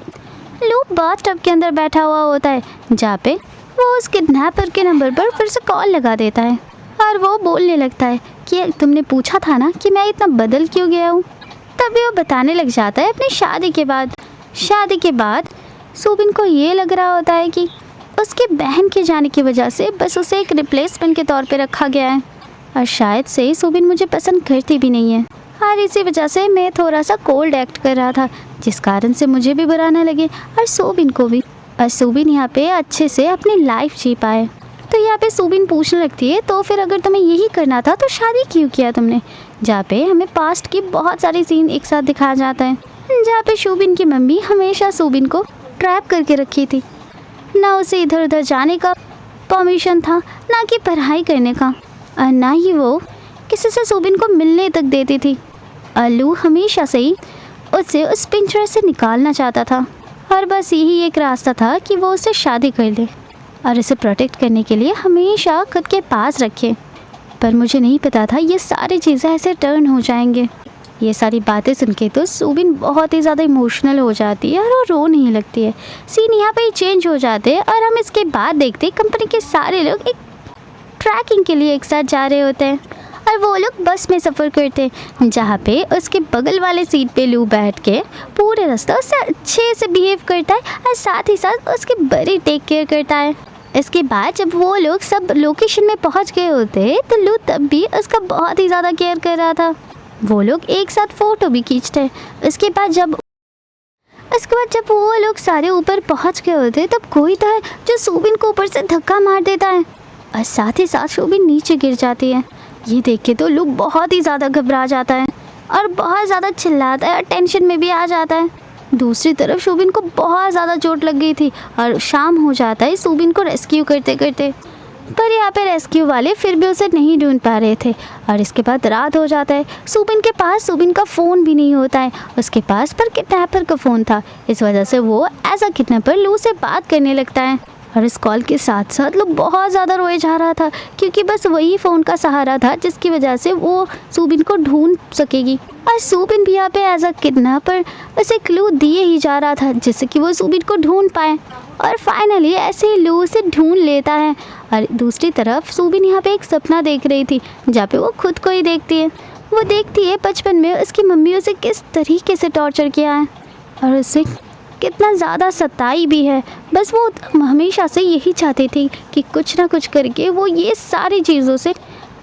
लू बाथटब के अंदर बैठा हुआ होता है जहाँ पे वो उस किडनैपर के नंबर पर फिर से कॉल लगा देता है और वो बोलने लगता है कि तुमने पूछा था ना कि मैं इतना बदल क्यों गया हूँ। तभी वो बताने लग जाता है अपनी शादी के बाद सुबिन को ये लग रहा होता है कि उसकी बहन के जाने की वजह से बस उसे एक रिप्लेसमेंट के तौर पे रखा गया है और शायद से सुबिन मुझे पसंद करती भी नहीं है और इसी वजह से मैं थोड़ा सा कोल्ड एक्ट कर रहा था जिस कारण से मुझे भी बुरा ना लगे और सुबिन को भी, और सुबिन यहाँ पे अच्छे से अपनी लाइफ जी पाए। तो यहाँ पे सुबिन पूछने लगती है तो फिर अगर तुम्हें यही करना था तो शादी क्यों किया तुमने। जहाँ पे हमें पास्ट की बहुत सारी सीन एक साथ दिखाया जाता है जहाँ पे सुबिन की मम्मी हमेशा सुबिन को ट्रैप करके रखी थी। ना उसे इधर उधर जाने का परमिशन था, ना कि पढ़ाई करने का, और ना ही वो किसी से सुबिन को मिलने तक देती थी। लू हमेशा से ही उसे उस पिंजरे से निकालना चाहता था और बस यही एक रास्ता था कि वो उससे शादी कर ले और उसे प्रोटेक्ट करने के लिए हमेशा खुद के पास रखे। पर मुझे नहीं पता था ये सारी चीज़ें ऐसे टर्न हो जाएंगे। ये सारी बातें सुन के तो सुबिन बहुत ही ज़्यादा इमोशनल हो जाती है और वो रोने लगती है। सीन यहाँ पे ही चेंज हो जाते हैं और हम इसके बाद देखते हैं कंपनी के सारे लोग एक ट्रैकिंग के लिए एक साथ जा रहे होते हैं और वो लोग बस में सफ़र करते हैं जहाँ पे उसके बगल वाले सीट पे लू बैठ के पूरे रास्ते उससे अच्छे से बिहेव करता है और साथ ही साथ उसकी बड़ी टेक केयर करता है। इसके बाद जब वो लोग सब लोकेशन में पहुँच गए होते तो लू तब भी उसका बहुत ही ज़्यादा केयर कर रहा था। वो लोग एक साथ फ़ोटो भी खींचते। उसके बाद जब वो लोग सारे ऊपर पहुंच गए होते तब कोई था जो सुबिन को ऊपर से धक्का मार देता है और साथ ही साथ सुबिन नीचे गिर जाती है। ये देख के तो लू बहुत ही ज़्यादा घबरा जाता है और बहुत ज़्यादा चिल्लाता है और टेंशन में भी आ जाता है। दूसरी तरफ सुबिन को बहुत ज़्यादा चोट लग गई थी और शाम हो जाता है सुबिन को रेस्क्यू करते करते, पर यहाँ पे रेस्क्यू वाले फिर भी उसे नहीं ढूंढ पा रहे थे और इसके बाद रात हो जाता है। सुबिन के पास सुबिन का फ़ोन भी नहीं होता है, उसके पास पर किडनैपर का फ़ोन था। इस वजह से वो एज अ किडनैपर लू से बात करने लगता है और इस कॉल के साथ साथ लू बहुत ज़्यादा रोए जा रहा था क्योंकि बस वही फ़ोन का सहारा था जिसकी वजह से वो सुबिन को ढूंढ सकेगी। और सुबिन भी यहाँ पे एज अ किडनैपर उसे क्लू दिए ही जा रहा था जिससे कि वो सुबिन को ढूंढ पाए और फाइनली ऐसे ही लू उसे ढूंढ लेता है। और दूसरी तरफ सुबिन यहाँ पे एक सपना देख रही थी जहाँ पे वो खुद को ही देखती है। वो देखती है बचपन में उसकी मम्मी उसे किस तरीके से टॉर्चर किया है और उसे कितना ज़्यादा सताई भी है। बस वो हमेशा से यही चाहती थी कि कुछ ना कुछ करके वो ये सारी चीज़ों से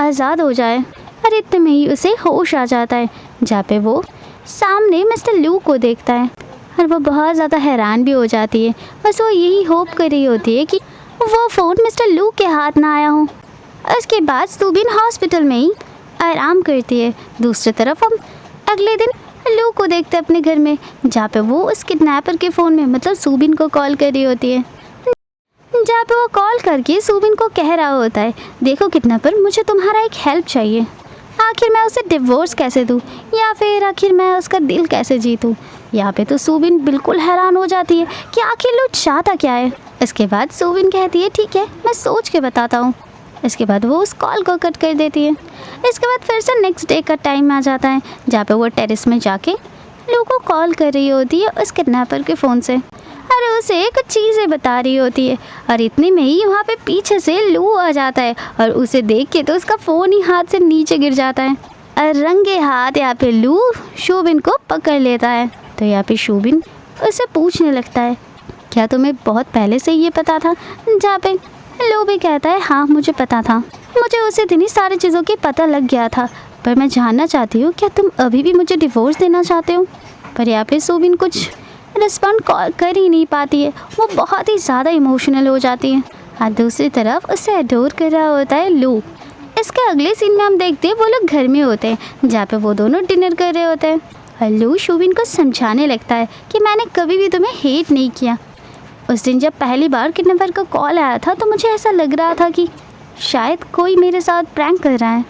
आज़ाद हो जाए। और इतने में ही उसे होश आ जाता है जहाँ पे वो सामने मिस्टर लू को देखता है और वो बहुत ज़्यादा हैरान भी हो जाती है। बस वो यही होप कर रही होती है कि वो फ़ोन मिस्टर लू के हाथ ना आया हो। उसके बाद सुबिन हॉस्पिटल में ही आराम करती है। दूसरी तरफ हम अगले दिन लू को देखते हैं अपने घर में जहाँ पे वो उस किडनैपर के फ़ोन में मतलब सुबिन को कॉल कर रही होती है, जहाँ पे वो कॉल करके सुबिन को कह रहा होता है देखो किडनैपर मुझे तुम्हारा एक हेल्प चाहिए। आखिर मैं उसे डिवोर्स कैसे दूँ या फिर आखिर मैं उसका दिल कैसे जीतूँ। यहाँ पे तो सुबिन बिल्कुल हैरान हो जाती है कि आखिर लू चाहता क्या है। इसके बाद सुबिन कहती है ठीक है मैं सोच के बताता हूँ। इसके बाद वो उस कॉल को कट कर देती है। इसके बाद फिर से नेक्स्ट डे का टाइम आ जाता है जहाँ पे वो टेरेस में जाके लू को कॉल कर रही होती है उस किडनैपर के फ़ोन से और उसे कुछ चीज़ें बता रही होती है। और इतने में ही वहाँ पे पीछे से लू आ जाता है और उसे देख के तो उसका फ़ोन ही हाथ से नीचे गिर जाता है और रंगे हाथ यहाँ पे लू सुबिन को पकड़ लेता है। तो यहाँ पे सुबिन उसे पूछने लगता है क्या तुम्हें बहुत पहले से ये पता था। जहाँ पे लू भी कहता है हाँ मुझे पता था, मुझे उसी दिन ही सारी चीज़ों की पता लग गया था, पर मैं जानना चाहती हूँ क्या तुम अभी भी मुझे डिवोर्स देना चाहते हो। पर यहाँ पे सुबिन कुछ रिस्पॉन्ड कर ही नहीं पाती है, वो बहुत ही ज़्यादा इमोशनल हो जाती है। और दूसरी तरफ उसे अडोर कर रहा होता है लू। इसके अगले सीन में हम देखते हैं वो लोग घर में होते हैं जहाँ पे वो दोनों डिनर कर रहे होते हैं और लू सुबिन को समझाने लगता है कि मैंने कभी भी तुम्हें हेट नहीं किया। उस दिन जब पहली बार किडनैपर का कॉल आया था तो मुझे ऐसा लग रहा था कि शायद कोई मेरे साथ प्रैंक कर रहा है,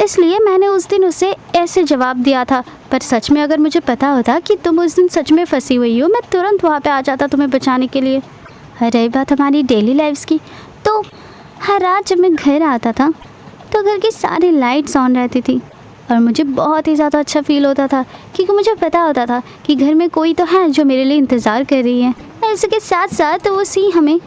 इसलिए मैंने उस दिन उसे ऐसे जवाब दिया था। पर सच में अगर मुझे पता होता कि तुम उस दिन सच में फंसी हुई हो मैं तुरंत वहाँ पे आ जाता तुम्हें बचाने के लिए। और रही बात हमारी डेली लाइफ्स की, तो हर रात जब मैं घर आता था तो घर की सारी लाइट्स ऑन रहती थी और मुझे बहुत ही ज़्यादा अच्छा फील होता था, क्योंकि मुझे पता होता था कि घर में कोई तो है जो मेरे लिए इंतज़ार कर रही है। और इसके साथ साथ वो सीन हमें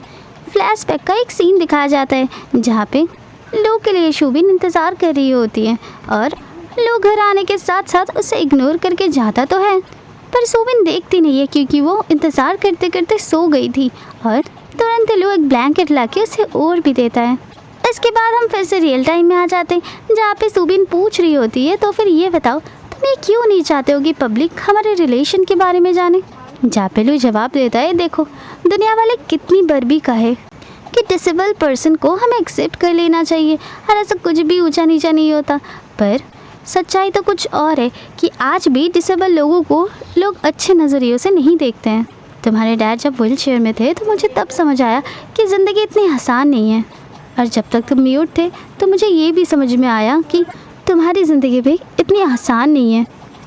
फ्लैशबैक का एक सीन दिखाया जाता है जहाँ पे लू के लिए शूबिन इंतज़ार कर रही होती है और लू घर आने के साथ साथ उसे इग्नोर करके जाता तो है, पर शूबिन देखती नहीं है क्योंकि वो इंतज़ार करते करते सो गई थी। और तुरंत लू एक ब्लैंकेट लाके उसे ओढ़ भी देता है। इसके बाद हम फिर से रियल टाइम में आ जाते हैं जहाँ पे शूबिन पूछ रही होती है, तो फिर ये बताओ तुम ये क्यों नहीं चाहते हो कि पब्लिक हमारे रिलेशन के बारे में जाने। जहाँ पे लू जवाब देता है, देखो दुनिया वाले कितनी बर्बी का है कि डिसेबल पर्सन को हमें एक्सेप्ट कर लेना चाहिए और ऐसा कुछ भी ऊंचा नीचा नहीं होता, पर सच्चाई तो कुछ और है कि आज भी डिसेबल लोगों को लोग अच्छे नज़रियों से नहीं देखते हैं। तुम्हारे डैड जब व्हील चेयर में थे तो मुझे तब समझ आया कि ज़िंदगी इतनी आसान नहीं है, और जब तक तुम म्यूट थे तो मुझे ये भी समझ में आया कि तुम्हारी ज़िंदगी भी इतनी आसान नहीं है।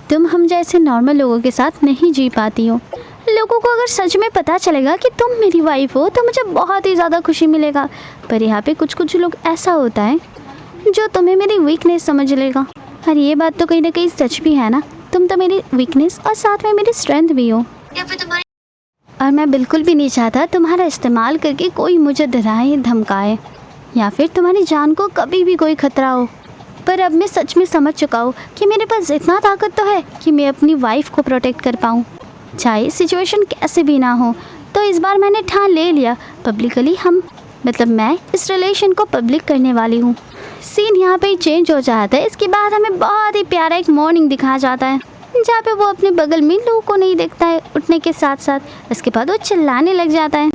तुम हम जैसे नॉर्मल लोगों के साथ नहीं जी पाती हो। लोगों को अगर सच में पता चलेगा कि तुम मेरी वाइफ हो तो मुझे बहुत ही ज़्यादा खुशी मिलेगा, पर यहाँ पे कुछ कुछ लोग ऐसा होता है जो तुम्हें मेरी वीकनेस समझ लेगा। और ये बात तो कहीं ना कहीं सच भी है ना, तुम तो मेरी वीकनेस और साथ में मेरी स्ट्रेंथ भी हो। या फिर तुम्हारी, और मैं बिल्कुल भी नहीं चाहता तुम्हारा इस्तेमाल करके कोई मुझे डराए धमकाए या फिर तुम्हारी जान को कभी भी कोई खतरा हो। पर अब मैं सच में समझ चुका हूँ कि मेरे पास इतना ताकत तो है कि मैं अपनी वाइफ को प्रोटेक्ट कर पाऊँ, चाहे सिचुएशन कैसे भी ना हो। तो इस बार मैंने ठान ले लिया, पब्लिकली मैं इस रिलेशन को पब्लिक करने वाली हूँ। सीन यहाँ पे ही चेंज हो जाता है। इसके बाद हमें बहुत ही प्यारा एक मॉर्निंग दिखाया जाता है जहाँ पे वो अपने बगल में लू को नहीं देखता है उठने के साथ साथ। इसके बाद वो चिल्लाने लग जाता है।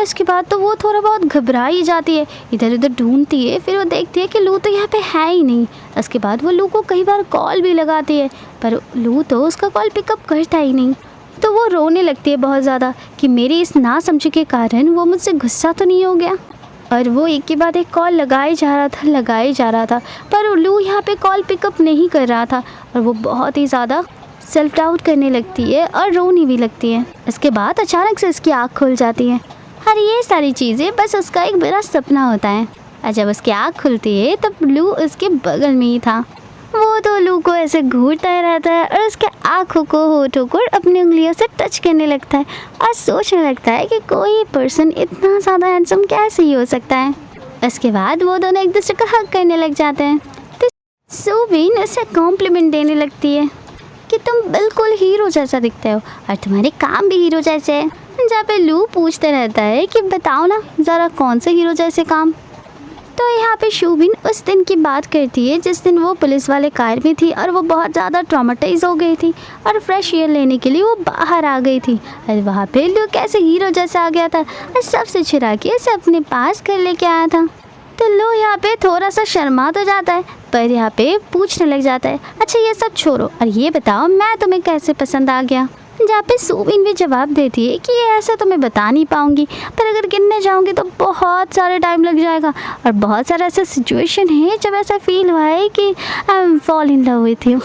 इसके बाद तो वो थोड़ा बहुत घबरा ही जाती है, इधर उधर ढूंढती है, फिर वो देखती है कि लू तो यहाँ पे है ही नहीं। इसके बाद वो लू को कई बार कॉल भी लगाती है, पर लू तो उसका कॉल पिकअप करता ही नहीं। तो वो रोने लगती है बहुत ज़्यादा कि मेरी इस ना समझ के कारण वो मुझसे गुस्सा तो नहीं हो गया। और वो एक के बाद एक कॉल लगाए जा रहा था, पर लू यहाँ पे कॉल पिकअप नहीं कर रहा था और वो बहुत ही ज़्यादा सेल्फ डाउट करने लगती है और रोने भी लगती है। इसके बाद अचानक से उसकी आँख खुल जाती है और ये सारी चीज़ें बस उसका एक बड़ा सपना होता है। और जब उसकी आँख खुलती है तब लू उसके बगल में ही था। वो तो लू को ऐसे घूरता ही रहता है और उसके आँखों को होठों को अपनी उंगलियों से टच करने लगता है और सोचने लगता है कि कोई पर्सन इतना ज़्यादा हैंडसम कैसे ही हो सकता है। उसके बाद वो दोनों एक दूसरे को हग करने लग जाते हैं। तो शूबिन उसे कॉम्प्लीमेंट देने लगती है कि तुम बिल्कुल हीरो जैसा दिखते हो और तुम्हारे काम भी हीरो जैसे हैं। जहाँ पे लू पूछते रहता है कि बताओ ना ज़रा कौन से हीरो जैसे काम। तो यहाँ पे शूबिन उस दिन की बात करती है जिस दिन वो पुलिस वाले कार में थी और वो बहुत ज़्यादा ट्रॉमेटाइज हो गई थी और फ्रेश एयर लेने के लिए वो बाहर आ गई थी। और वहाँ पे लू कैसे हीरो जैसा आ गया था और सबसे छिड़ा के उसे अपने पास कर लेके आया था। तो लू यहाँ पे थोड़ा सा शर्मा तो जाता है, पर यहाँ पे पूछने लग जाता है, अच्छा ये सब छोड़ो और ये बताओ मैं तुम्हें कैसे पसंद आ गया। जहाँ पे शूबिन भी जवाब देती है कि ये ऐसा तो मैं बता नहीं पाऊँगी, पर अगर गिनने जाऊँगी तो बहुत सारे टाइम लग जाएगा और बहुत सारा ऐसा सिचुएशन है जब ऐसा फील हुआ है कि I am fall in love with you.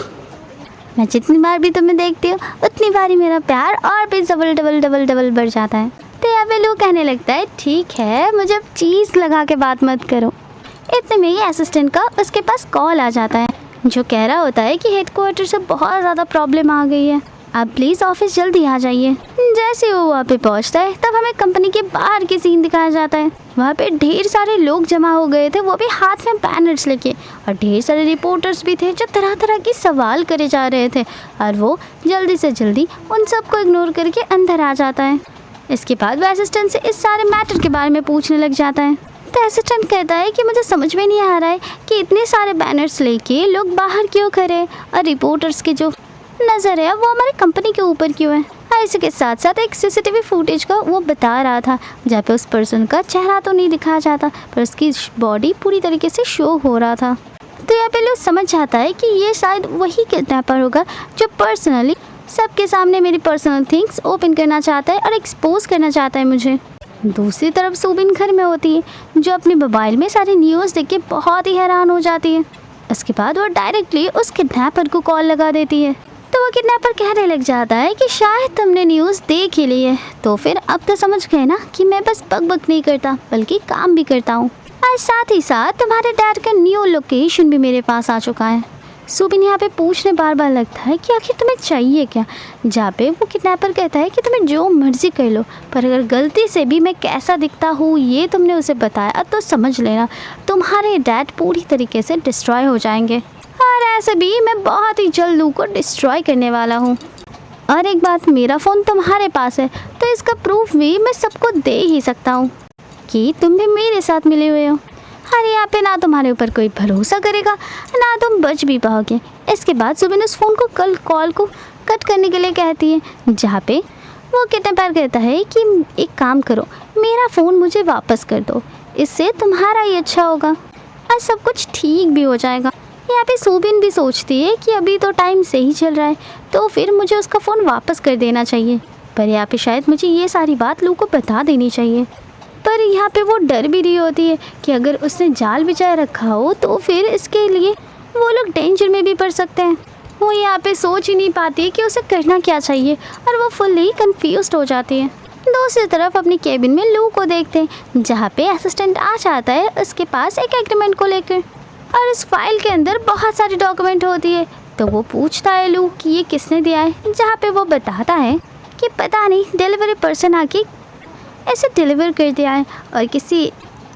मैं जितनी बार भी तुम्हें देखती हूँ उतनी बार ही मेरा प्यार और भी डबल बढ़ जाता है। तो यहाँ पे लू कहने लगता है, ठीक है मुझे अब चीज़ लगा के बात मत करो। इतने में ही असिस्टेंट का उसके पास कॉल आ जाता है जो कह रहा होता है कि हेडक्वार्टर से बहुत ज़्यादा प्रॉब्लम आ गई है, आप प्लीज़ ऑफिस जल्दी आ जाइए। जैसे वो वहाँ पे पहुँचता है तब हमें कंपनी के बाहर की सीन दिखाया जाता है। वहाँ पे ढेर सारे लोग जमा हो गए थे, वो भी हाथ में बैनर्स लेके, और ढेर सारे रिपोर्टर्स भी थे जो तरह तरह की सवाल करे जा रहे थे और वो जल्दी से जल्दी उन सबको इग्नोर करके अंदर आ जाता है। इसके बाद वो असिस्टेंट से इस सारे मैटर के बारे में पूछने लग जाता है। तो असिस्टेंट कहता है कि मुझे समझ में नहीं आ रहा है कि इतने सारे बैनर्स लेके लोग बाहर क्यों खड़े और रिपोर्टर्स की जो नज़र है वो हमारी कंपनी के ऊपर क्यों है। और इसी के साथ साथ एक सीसीटीवी फुटेज का वो बता रहा था जहाँ पे उस पर्सन का चेहरा तो नहीं दिखाया जाता पर उसकी बॉडी पूरी तरीके से शो हो रहा था। तो यहाँ पे लोग समझ जाता है कि ये शायद वही किडनैपर होगा जो पर्सनली सबके सामने मेरी पर्सनल थिंग्स ओपन करना चाहता है और एक्सपोज करना चाहता है मुझे। दूसरी तरफ शूबिन घर में होती है जो अपने मोबाइल में सारी न्यूज़ देख के बहुत ही हैरान हो जाती है। उसके बाद वो डायरेक्टली उस किडनैपर को कॉल लगा देती है। तो वो वो किडनैपर कहने लग जाता है कि शायद तुमने न्यूज़ देख ही ली है, तो फिर अब तो समझ गए ना कि मैं बस बक नहीं करता बल्कि काम भी करता हूँ। और साथ ही साथ तुम्हारे डैड का न्यू लोकेशन भी मेरे पास आ चुका है। सुबिन यहाँ पे पूछने बार बार लगता है कि आखिर तुम्हें चाहिए क्या, जहाँ पे वो किडनैपर कहता है कि तुम्हें जो मर्जी कर लो, पर अगर गलती से भी मैं कैसा दिखता हूँ ये तुमने उसे बताया तो समझ लेना तुम्हारे डैड पूरी तरीके से डिस्ट्रॉय हो जाएंगे। और ऐसे भी मैं बहुत ही जल्द लू को डिस्ट्रॉय करने वाला हूँ। और एक बात, मेरा फ़ोन तुम्हारे पास है तो इसका प्रूफ भी मैं सबको दे ही सकता हूँ कि तुम भी मेरे साथ मिले हुए हो। अरे यहाँ पे ना तुम्हारे ऊपर कोई भरोसा करेगा ना तुम बच भी पाओगे। इसके बाद सुबिन उस फ़ोन को कॉल को कट करने के लिए कहती है, जहाँ पे वो किडनैपर कहता है कि एक काम करो, मेरा फ़ोन मुझे वापस कर दो, इससे तुम्हारा ही अच्छा होगा और सब कुछ ठीक भी हो जाएगा। यहाँ पे सुबिन भी सोचती है कि अभी तो टाइम सही चल रहा है तो फिर मुझे उसका फ़ोन वापस कर देना चाहिए, पर यहाँ पे शायद मुझे ये सारी बात लू को बता देनी चाहिए। पर यहाँ पे वो डर भी रही होती है कि अगर उसने जाल बिछाए रखा हो तो फिर इसके लिए वो लोग डेंजर में भी पड़ सकते हैं। वो यहाँ पे सोच ही नहीं पाती कि उसे करना क्या चाहिए और वो फुल्ली कंफ्यूज्ड हो जाती है। दूसरी तरफ अपनी केबिन में लू को देखते हैं, जहाँ पे असिस्टेंट आ जाता है उसके पास एक एग्रीमेंट को लेकर, और इस फाइल के अंदर बहुत सारी डॉक्यूमेंट होती है। तो वो पूछता है लू कि ये किसने दिया है, जहाँ पे वो बताता है कि पता नहीं डिलीवरी पर्सन आके इसे डिलीवर कर दिया है और किसी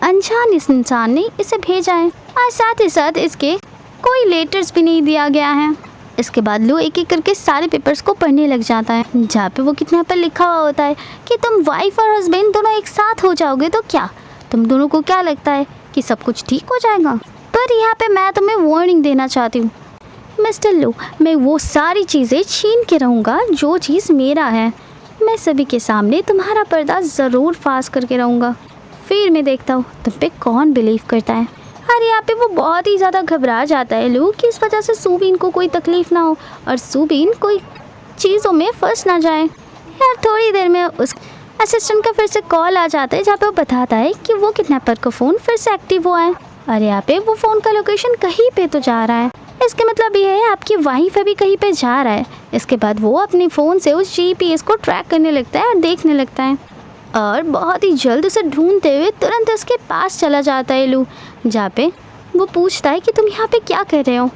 अनजान इंसान ने इसे भेजा है, और साथ ही साथ इसके कोई लेटर्स भी नहीं दिया गया है। इसके बाद लू एक एक करके सारे पेपर्स को पढ़ने लग जाता है, जहाँ पे वो किडनैपर लिखा हुआ होता है कि तुम वाइफ और हस्बैंड दोनों एक साथ हो जाओगे तो क्या तुम दोनों को क्या लगता है कि सब कुछ ठीक हो जाएगा। पर यहाँ पे मैं तुम्हें वार्निंग देना चाहती हूँ मिस्टर लू, मैं वो सारी चीज़ें छीन के रहूँगा जो चीज़ मेरा है। मैं सभी के सामने तुम्हारा पर्दा ज़रूर फास करके रहूँगा, फिर मैं देखता हूँ तुम पे कौन बिलीव करता है। और यहाँ पे वो बहुत ही ज़्यादा घबरा जाता है लू कि इस वजह से सुबिन को कोई तकलीफ़ ना हो और सुबिन कोई चीज़ों में फंस ना जाए। यार थोड़ी देर में उस असिस्टेंट का फिर से कॉल आ जाता है, जहाँ पे वो बताता है कि वो किडनैपर का फ़ोन फिर से एक्टिव हुआ है और यहाँ पे वो फ़ोन का लोकेशन कहीं पे तो जा रहा है। इसके मतलब ये है आपकी वाइफ अभी कहीं पे जा रहा है। इसके बाद वो अपने फ़ोन से उस GPS को ट्रैक करने लगता है और देखने लगता है, और बहुत ही जल्द उसे ढूंढते हुए तुरंत उसके पास चला जाता है लू, जहाँ पे वो पूछता है कि तुम यहाँ पे क्या कर रहे हो।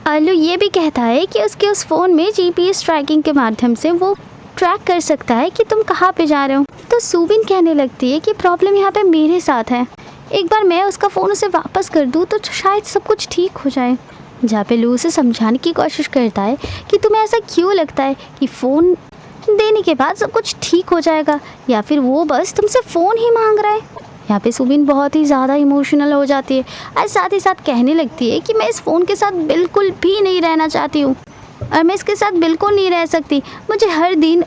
और लू ये भी कहता है कि उसके उस फ़ोन में GPS ट्रैकिंग के माध्यम से वो ट्रैक कर सकता है कि तुम कहाँ पे जा रहे हो। तो सुबिन कहने लगती है कि प्रॉब्लम यहाँ पे मेरे साथ है, एक बार मैं उसका फ़ोन उसे वापस कर दूँ तो शायद सब कुछ ठीक हो जाए। जहाँ पे लू उसे समझाने की कोशिश करता है कि तुम्हें ऐसा क्यों लगता है कि फ़ोन देने के बाद सब कुछ ठीक हो जाएगा, या फिर वो बस तुमसे फ़ोन ही मांग रहा है। यहाँ पे सुबिन बहुत ही ज़्यादा इमोशनल हो जाती है और साथ ही साथ कहने लगती है कि मैं इस फ़ोन के साथ बिल्कुल भी नहीं रहना चाहती हूँ और मैं इसके साथ बिल्कुल नहीं रह सकती। मुझे हर दिन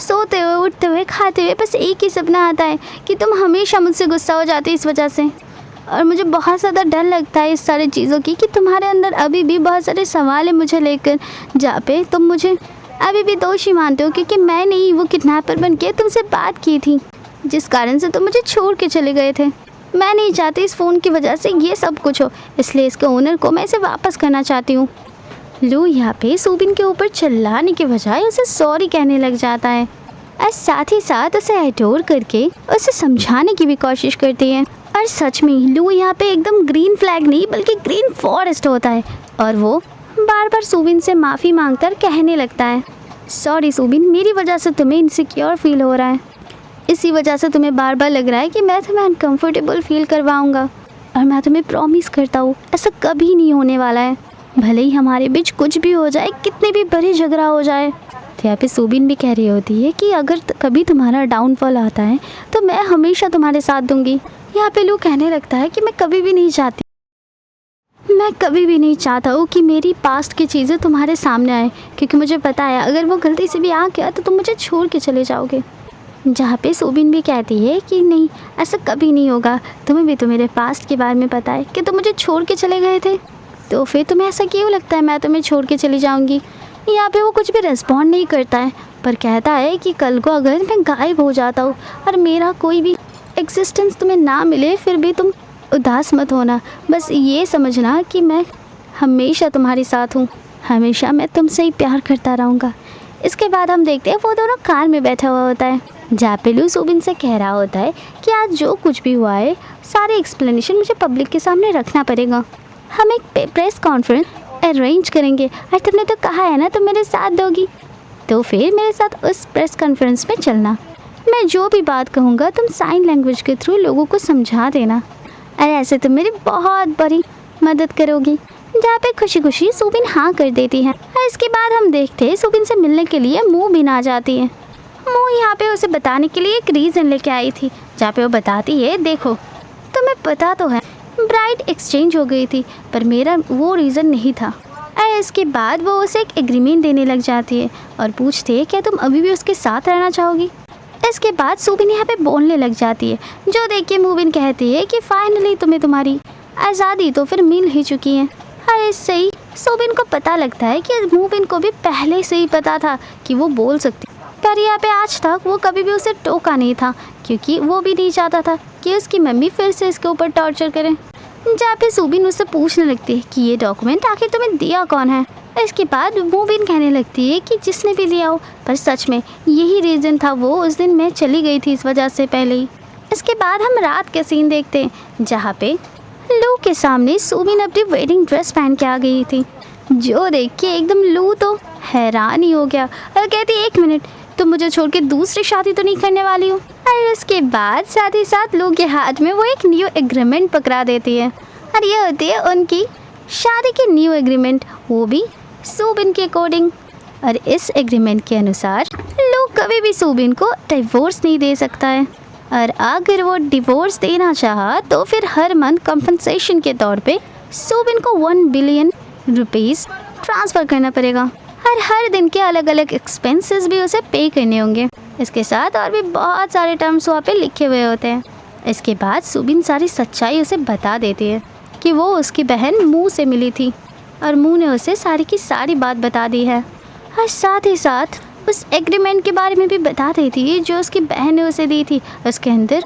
सोते हुए, उठते हुए, खाते हुए बस एक ही सपना आता है कि तुम हमेशा मुझसे गुस्सा हो जाती इस वजह से, और मुझे बहुत ज़्यादा डर लगता है इस सारी चीज़ों की कि तुम्हारे अंदर अभी भी बहुत सारे सवाल है मुझे लेकर, जहाँ पे तुम मुझे अभी भी दोषी मानते हो क्योंकि मैंने ही वो किडनैपर बन के तुमसे बात की थी, जिस कारण से तुम मुझे छोड़ के चले गए थे। मैं नहीं चाहती इस फ़ोन की वजह से ये सब कुछ हो, इसलिए इसके ओनर को मैं इसे वापस करना चाहती हूँ। लू यहाँ पे सुबिन के ऊपर चिल्लाने के बजाय उसे सॉरी कहने लग जाता है और साथ ही साथ उसे एडोर करके उसे समझाने की भी कोशिश करती है। और सच में लू यहाँ पे एकदम ग्रीन फ्लैग नहीं बल्कि ग्रीन फॉरेस्ट होता है, और वो बार बार सुबिन से माफ़ी मांगकर कहने लगता है, सॉरी सुबिन, मेरी वजह से तुम्हें इनसिक्योर फील हो रहा है, इसी वजह से तुम्हें बार बार लग रहा है कि मैं तुम्हें अनकम्फर्टेबल फील करवाऊँगा, और मैं तुम्हें प्रॉमिस करता हूँ ऐसा कभी नहीं होने वाला है, भले ही हमारे बीच कुछ भी हो जाए, कितने भी बड़े झगड़ा हो जाए। तो यहाँ पे सुबिन भी कह रही होती है कि अगर कभी तुम्हारा डाउनफॉल आता है तो मैं हमेशा तुम्हारे साथ दूंगी। यहाँ पे लू कहने लगता है कि मैं कभी भी नहीं चाहता हूँ कि मेरी पास्ट की चीज़ें तुम्हारे सामने आए, क्योंकि मुझे पता है अगर वो गलती से भी आ गया तो तुम मुझे छोड़ के चले जाओगे। जहाँ पे सुबिन भी कहती है कि नहीं, ऐसा कभी नहीं होगा, तुम्हें भी तो मेरे पास्ट के बारे में पता है कि तुम मुझे छोड़ के चले गए थे, तो फिर तुम्हें ऐसा क्यों लगता है मैं तुम्हें छोड़ के चली जाऊँगी। यहाँ पे वो कुछ भी रिस्पॉन्ड नहीं करता है, पर कहता है कि कल को अगर मैं गायब हो जाता हूँ और मेरा कोई भी एग्जिस्टेंस तुम्हें ना मिले, फिर भी तुम उदास मत होना, बस ये समझना कि मैं हमेशा तुम्हारे साथ हूँ। हमेशा मैं तुमसे ही प्यार करता रहूँगा। इसके बाद हम देखते हैं वो दोनों कार में बैठा हुआ होता है, जहाँ पे लू सुबिन से कह रहा होता है कि आज जो कुछ भी हुआ है सारे एक्सप्लेनेशन मुझे पब्लिक के सामने रखना पड़ेगा। हम एक प्रेस कॉन्फ्रेंस अरेंज करेंगे और तुमने तो कहा है ना तुम मेरे साथ दोगी, तो फिर मेरे साथ उस प्रेस कॉन्फ्रेंस में चलना। मैं जो भी बात कहूँगा तुम साइन लैंग्वेज के थ्रू लोगों को समझा देना, और ऐसे तुम मेरी बहुत बड़ी मदद करोगी। जहाँ पे खुशी खुशी सुबिन हाँ कर देती है। और इसके बाद हम देखते हैं सुबिन से मिलने के लिए मूबिन आ जाती है। मू यहाँ पे उसे बताने के लिए एक रीज़न लेके आई थी, जहाँ पे वो बताती है देखो तुम्हें पता तो है ब्राइड एक्सचेंज हो गई थी, पर मेरा वो रीज़न नहीं था। और इसके बाद वो उसे एक एग्रीमेंट देने लग जाती है और पूछती है क्या तुम अभी भी उसके साथ रहना चाहोगी। इसके बाद सुबिन यहाँ पे बोलने लग जाती है, जो देख के मूबिन कहती है कि फाइनली तुम्हें तुम्हारी आज़ादी तो फिर मिल ही चुकी है। और इससे ही सुबिन को पता लगता है कि मूबिन को भी पहले से ही पता था कि वो बोल सकती, पर यहाँ पे आज तक वो कभी भी उसे टोका नहीं था, क्योंकि वो भी नहीं चाहता था कि उसकी मम्मी फिर से इसके ऊपर टॉर्चर करे। जहाँ पे सुबिन उससे पूछने लगती है कि ये डॉक्यूमेंट आखिर तुम्हें दिया कौन है। इसके बाद मूबिन कहने लगती है कि जिसने भी दिया हो, पर सच में यही रीज़न था, वो उस दिन मैं चली गई थी इस वजह से पहले ही। इसके बाद हम रात के सीन देखते हैं, जहाँ पे लू के सामने सुबिन अपनी वेडिंग ड्रेस पहन के आ गई थी, जो देख के एकदम लू तो हैरान ही हो गया और कहती एक मिनट तुम मुझे छोड़ के दूसरी शादी तो नहीं करने वाली हो। और इसके बाद साथ ही साथ लू के हाथ में वो एक न्यू एग्रीमेंट पकड़ा देती है, और ये होती है उनकी शादी की न्यू एग्रीमेंट, वो भी सुबिन के अकॉर्डिंग। और इस एग्रीमेंट के अनुसार लू कभी भी सुबिन को डिवोर्स नहीं दे सकता है, और अगर वो डिवोर्स देना चाहा तो फिर हर मंथ कंपनसेशन के तौर पे सुबिन को 1 बिलियन रुपीस ट्रांसफ़र करना पड़ेगा, और हर दिन के अलग अलग एक्सपेंसेस भी उसे पे करने होंगे। इसके साथ और भी बहुत सारे टर्म्स वहाँ पे लिखे हुए होते हैं। इसके बाद सुबिन सारी सच्चाई उसे बता देती है कि वो उसकी बहन मू से मिली थी, और मू ने उसे सारी की सारी बात बता दी है, और साथ ही साथ उस एग्रीमेंट के बारे में भी बता देती है जो उसकी बहन ने उसे दी थी। उसके अंदर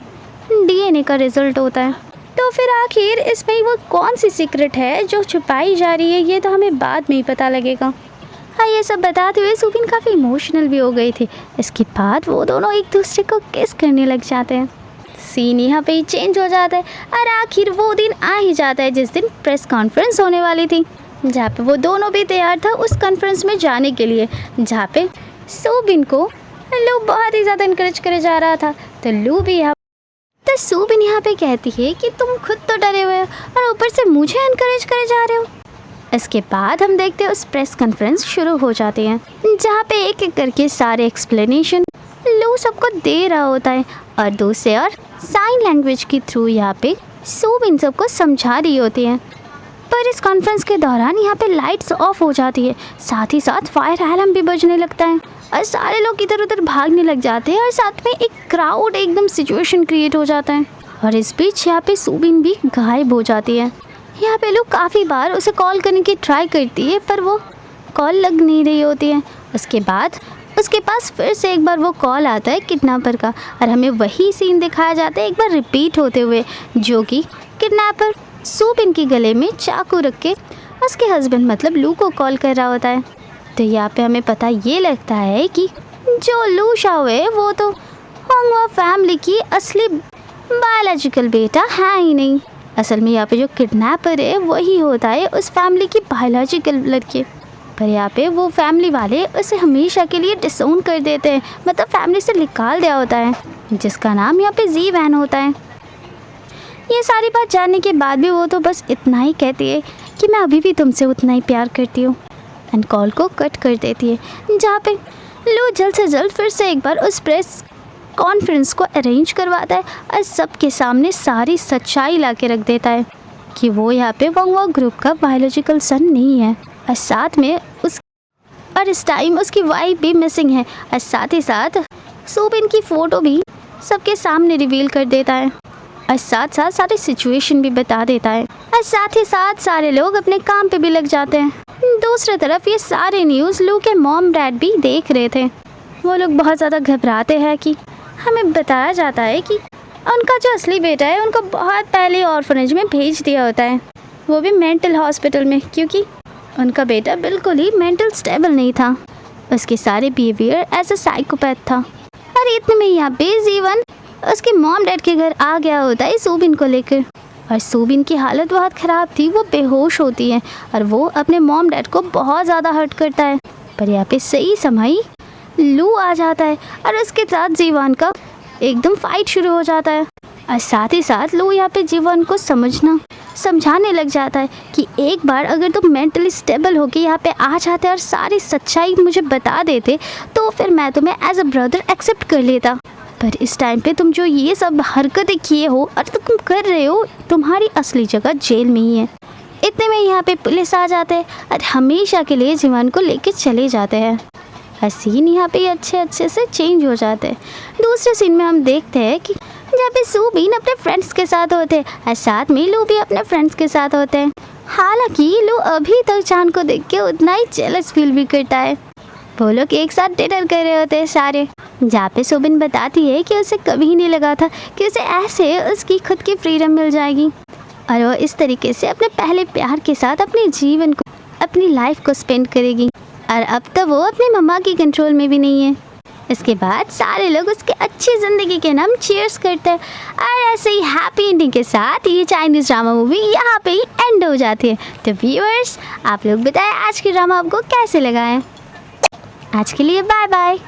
डीएनए का रिजल्ट होता है। तो फिर आखिर इसमें वो कौन सी सीक्रेट है जो छुपाई जा रही है, ये तो हमें बाद में ही पता लगेगा। हाँ, ये सब बताते हुए सुबिन काफ़ी इमोशनल भी हो गई थी। इसके बाद वो दोनों एक दूसरे को किस करने लग जाते हैं। सीन यहाँ पे ही चेंज हो जाता है, और आखिर वो दिन आ ही जाता है जिस दिन प्रेस कॉन्फ्रेंस होने वाली थी, जहाँ पे वो दोनों भी तैयार था उस कॉन्फ्रेंस में जाने के लिए, जहाँ पे सुबिन को लू बहुत ही ज़्यादा इनकरेज करे जा रहा था। तो लू भी यहाँ तो सुबिन यहाँ पे कहती है कि तुम खुद तो डरे हुए हो और ऊपर से मुझे इनकरेज करे जा रहे हो। इसके बाद हम देखते हैं उस प्रेस कॉन्फ्रेंस शुरू हो जाती है, जहाँ पे एक एक करके सारे एक्सप्लेनेशन लू सबको दे रहा होता है, और दूसरे और साइन लैंग्वेज के थ्रू यहाँ पे सुबिन सबको समझा रही होती है। पर इस कॉन्फ्रेंस के दौरान यहाँ पे लाइट्स ऑफ हो जाती है, साथ ही साथ फायर अलार्म भी बजने लगता है, और सारे लोग इधर उधर भागने लग जाते हैं, और साथ में एक क्राउड एकदम सिचुएशन क्रिएट हो जाता है। और इस बीच यहाँ पे सुबिन भी गायब हो जाती है। यहाँ पे लोग काफ़ी बार उसे कॉल करने की ट्राई करती है, पर वो कॉल लग नहीं रही होती है। उसके बाद उसके पास फिर से एक बार वो कॉल आता है किडनैपर का, और हमें वही सीन दिखाया जाता है एक बार रिपीट होते हुए, जो कि किडनैपर सुबिन के गले में चाकू रख के उसके हस्बैंड मतलब लू को कॉल कर रहा होता है। तो यहाँ पे हमें पता ये लगता है कि जो लू शाओ है वो तो होंगवा फैमिली की असली बायोलॉजिकल बेटा है ही नहीं। असल में यहाँ पे जो किडनैपर है वही होता है उस फैमिली की बायोलॉजिकल लड़के, पर यहाँ पे वो फैमिली वाले उसे हमेशा के लिए डिसोन कर देते हैं, मतलब फैमिली से निकाल दिया होता है, जिसका नाम यहाँ पे जी वैन होता है। ये सारी बात जानने के बाद भी वो तो बस इतना ही कहती है कि मैं अभी भी तुमसे उतना ही प्यार करती हूँ, एंड कॉल को कट कर देती है। जहाँ पे लू जल्द से जल्द फिर से एक बार उस प्रेस कॉन्फ्रेंस को अरेंज करवाता है, और सबके सामने सारी सच्चाई ला के रख देता है कि वो यहाँ पे वंगवा ग्रुप का बायोलॉजिकल सन नहीं है, और साथ में और इस टाइम उसकी वाइफ भी मिसिंग है, और साथ ही साथ सुबिन की फ़ोटो भी सबके सामने रिवील कर देता है, और साथ साथ सारी सिचुएशन भी बता देता है, और साथ ही साथ सारे लोग अपने काम पे भी लग जाते हैं। दूसरी तरफ ये सारे न्यूज़ लू के मॉम डैड भी देख रहे थे। वो लोग बहुत ज़्यादा घबराते हैं कि हमें बताया जाता है कि उनका जो असली बेटा है उनको बहुत पहले ऑर्फनेज में भेज दिया होता है, वो भी मेंटल हॉस्पिटल में, क्योंकि उनका बेटा बिल्कुल ही मेंटल स्टेबल नहीं था। उसके सारे बिहेवियर एज अ साइकोपैथ था। और इतने में यहाँ पे जीवन उसके मॉम डैड के घर आ गया होता है सूबिन को लेकर। और सूबिन की हालत बहुत ख़राब थी, वो बेहोश होती है और वो अपने मॉम डैड को बहुत ज़्यादा हर्ट करता है। पर यहाँ पे सही समय लू आ जाता है और उसके साथ जीवन का एकदम फाइट शुरू हो जाता है। और साथ ही साथ लू यहाँ पे जीवन को समझाने लग जाता है कि एक बार अगर तुम मेंटली स्टेबल होके यहाँ पे आ जाते और सारी सच्चाई मुझे बता देते तो फिर मैं तुम्हें एज अ ब्रदर एक्सेप्ट कर लेता। पर इस टाइम पे तुम जो ये सब हरकतें किए हो और तुम कर रहे हो, तुम्हारी असली जगह जेल में ही है। इतने में यहाँ पे पुलिस आ जाते हैं और हमेशा के लिए जीवन को लेके चले जाते हैं। और सीन यहाँ पे अच्छे से चेंज हो जाते हैं। दूसरे सीन में हम देखते हैं कि जहाँ पे सूबिन अपने फ्रेंड्स के साथ होते हैं और साथ में लू भी अपने फ्रेंड्स के साथ होते हैं। हालांकि लू अभी तक चांद को देख के उतना ही जेलस फील भी करता है। वो लोग एक साथ डिनर कर रहे होते हैं सारे, जहाँ पे सूबिन बताती है कि उसे कभी नहीं लगा था कि उसे ऐसे उसकी खुद की फ्रीडम मिल जाएगी और वो इस तरीके से अपने पहले प्यार के साथ अपने जीवन को, अपनी लाइफ को स्पेंड करेगी। और अब तो वो अपनी मम्मा की कंट्रोल में भी नहीं है। इसके बाद सारे लोग उसके अच्छी ज़िंदगी के नाम चीयर्स करते हैं और ऐसे ही हैप्पी एंडिंग के साथ ये चाइनीज़ ड्रामा मूवी यहाँ पे ही एंड हो जाती है। तो व्यूअर्स, आप लोग बताएं आज की ड्रामा आपको कैसे लगा है। आज के लिए बाय बाय।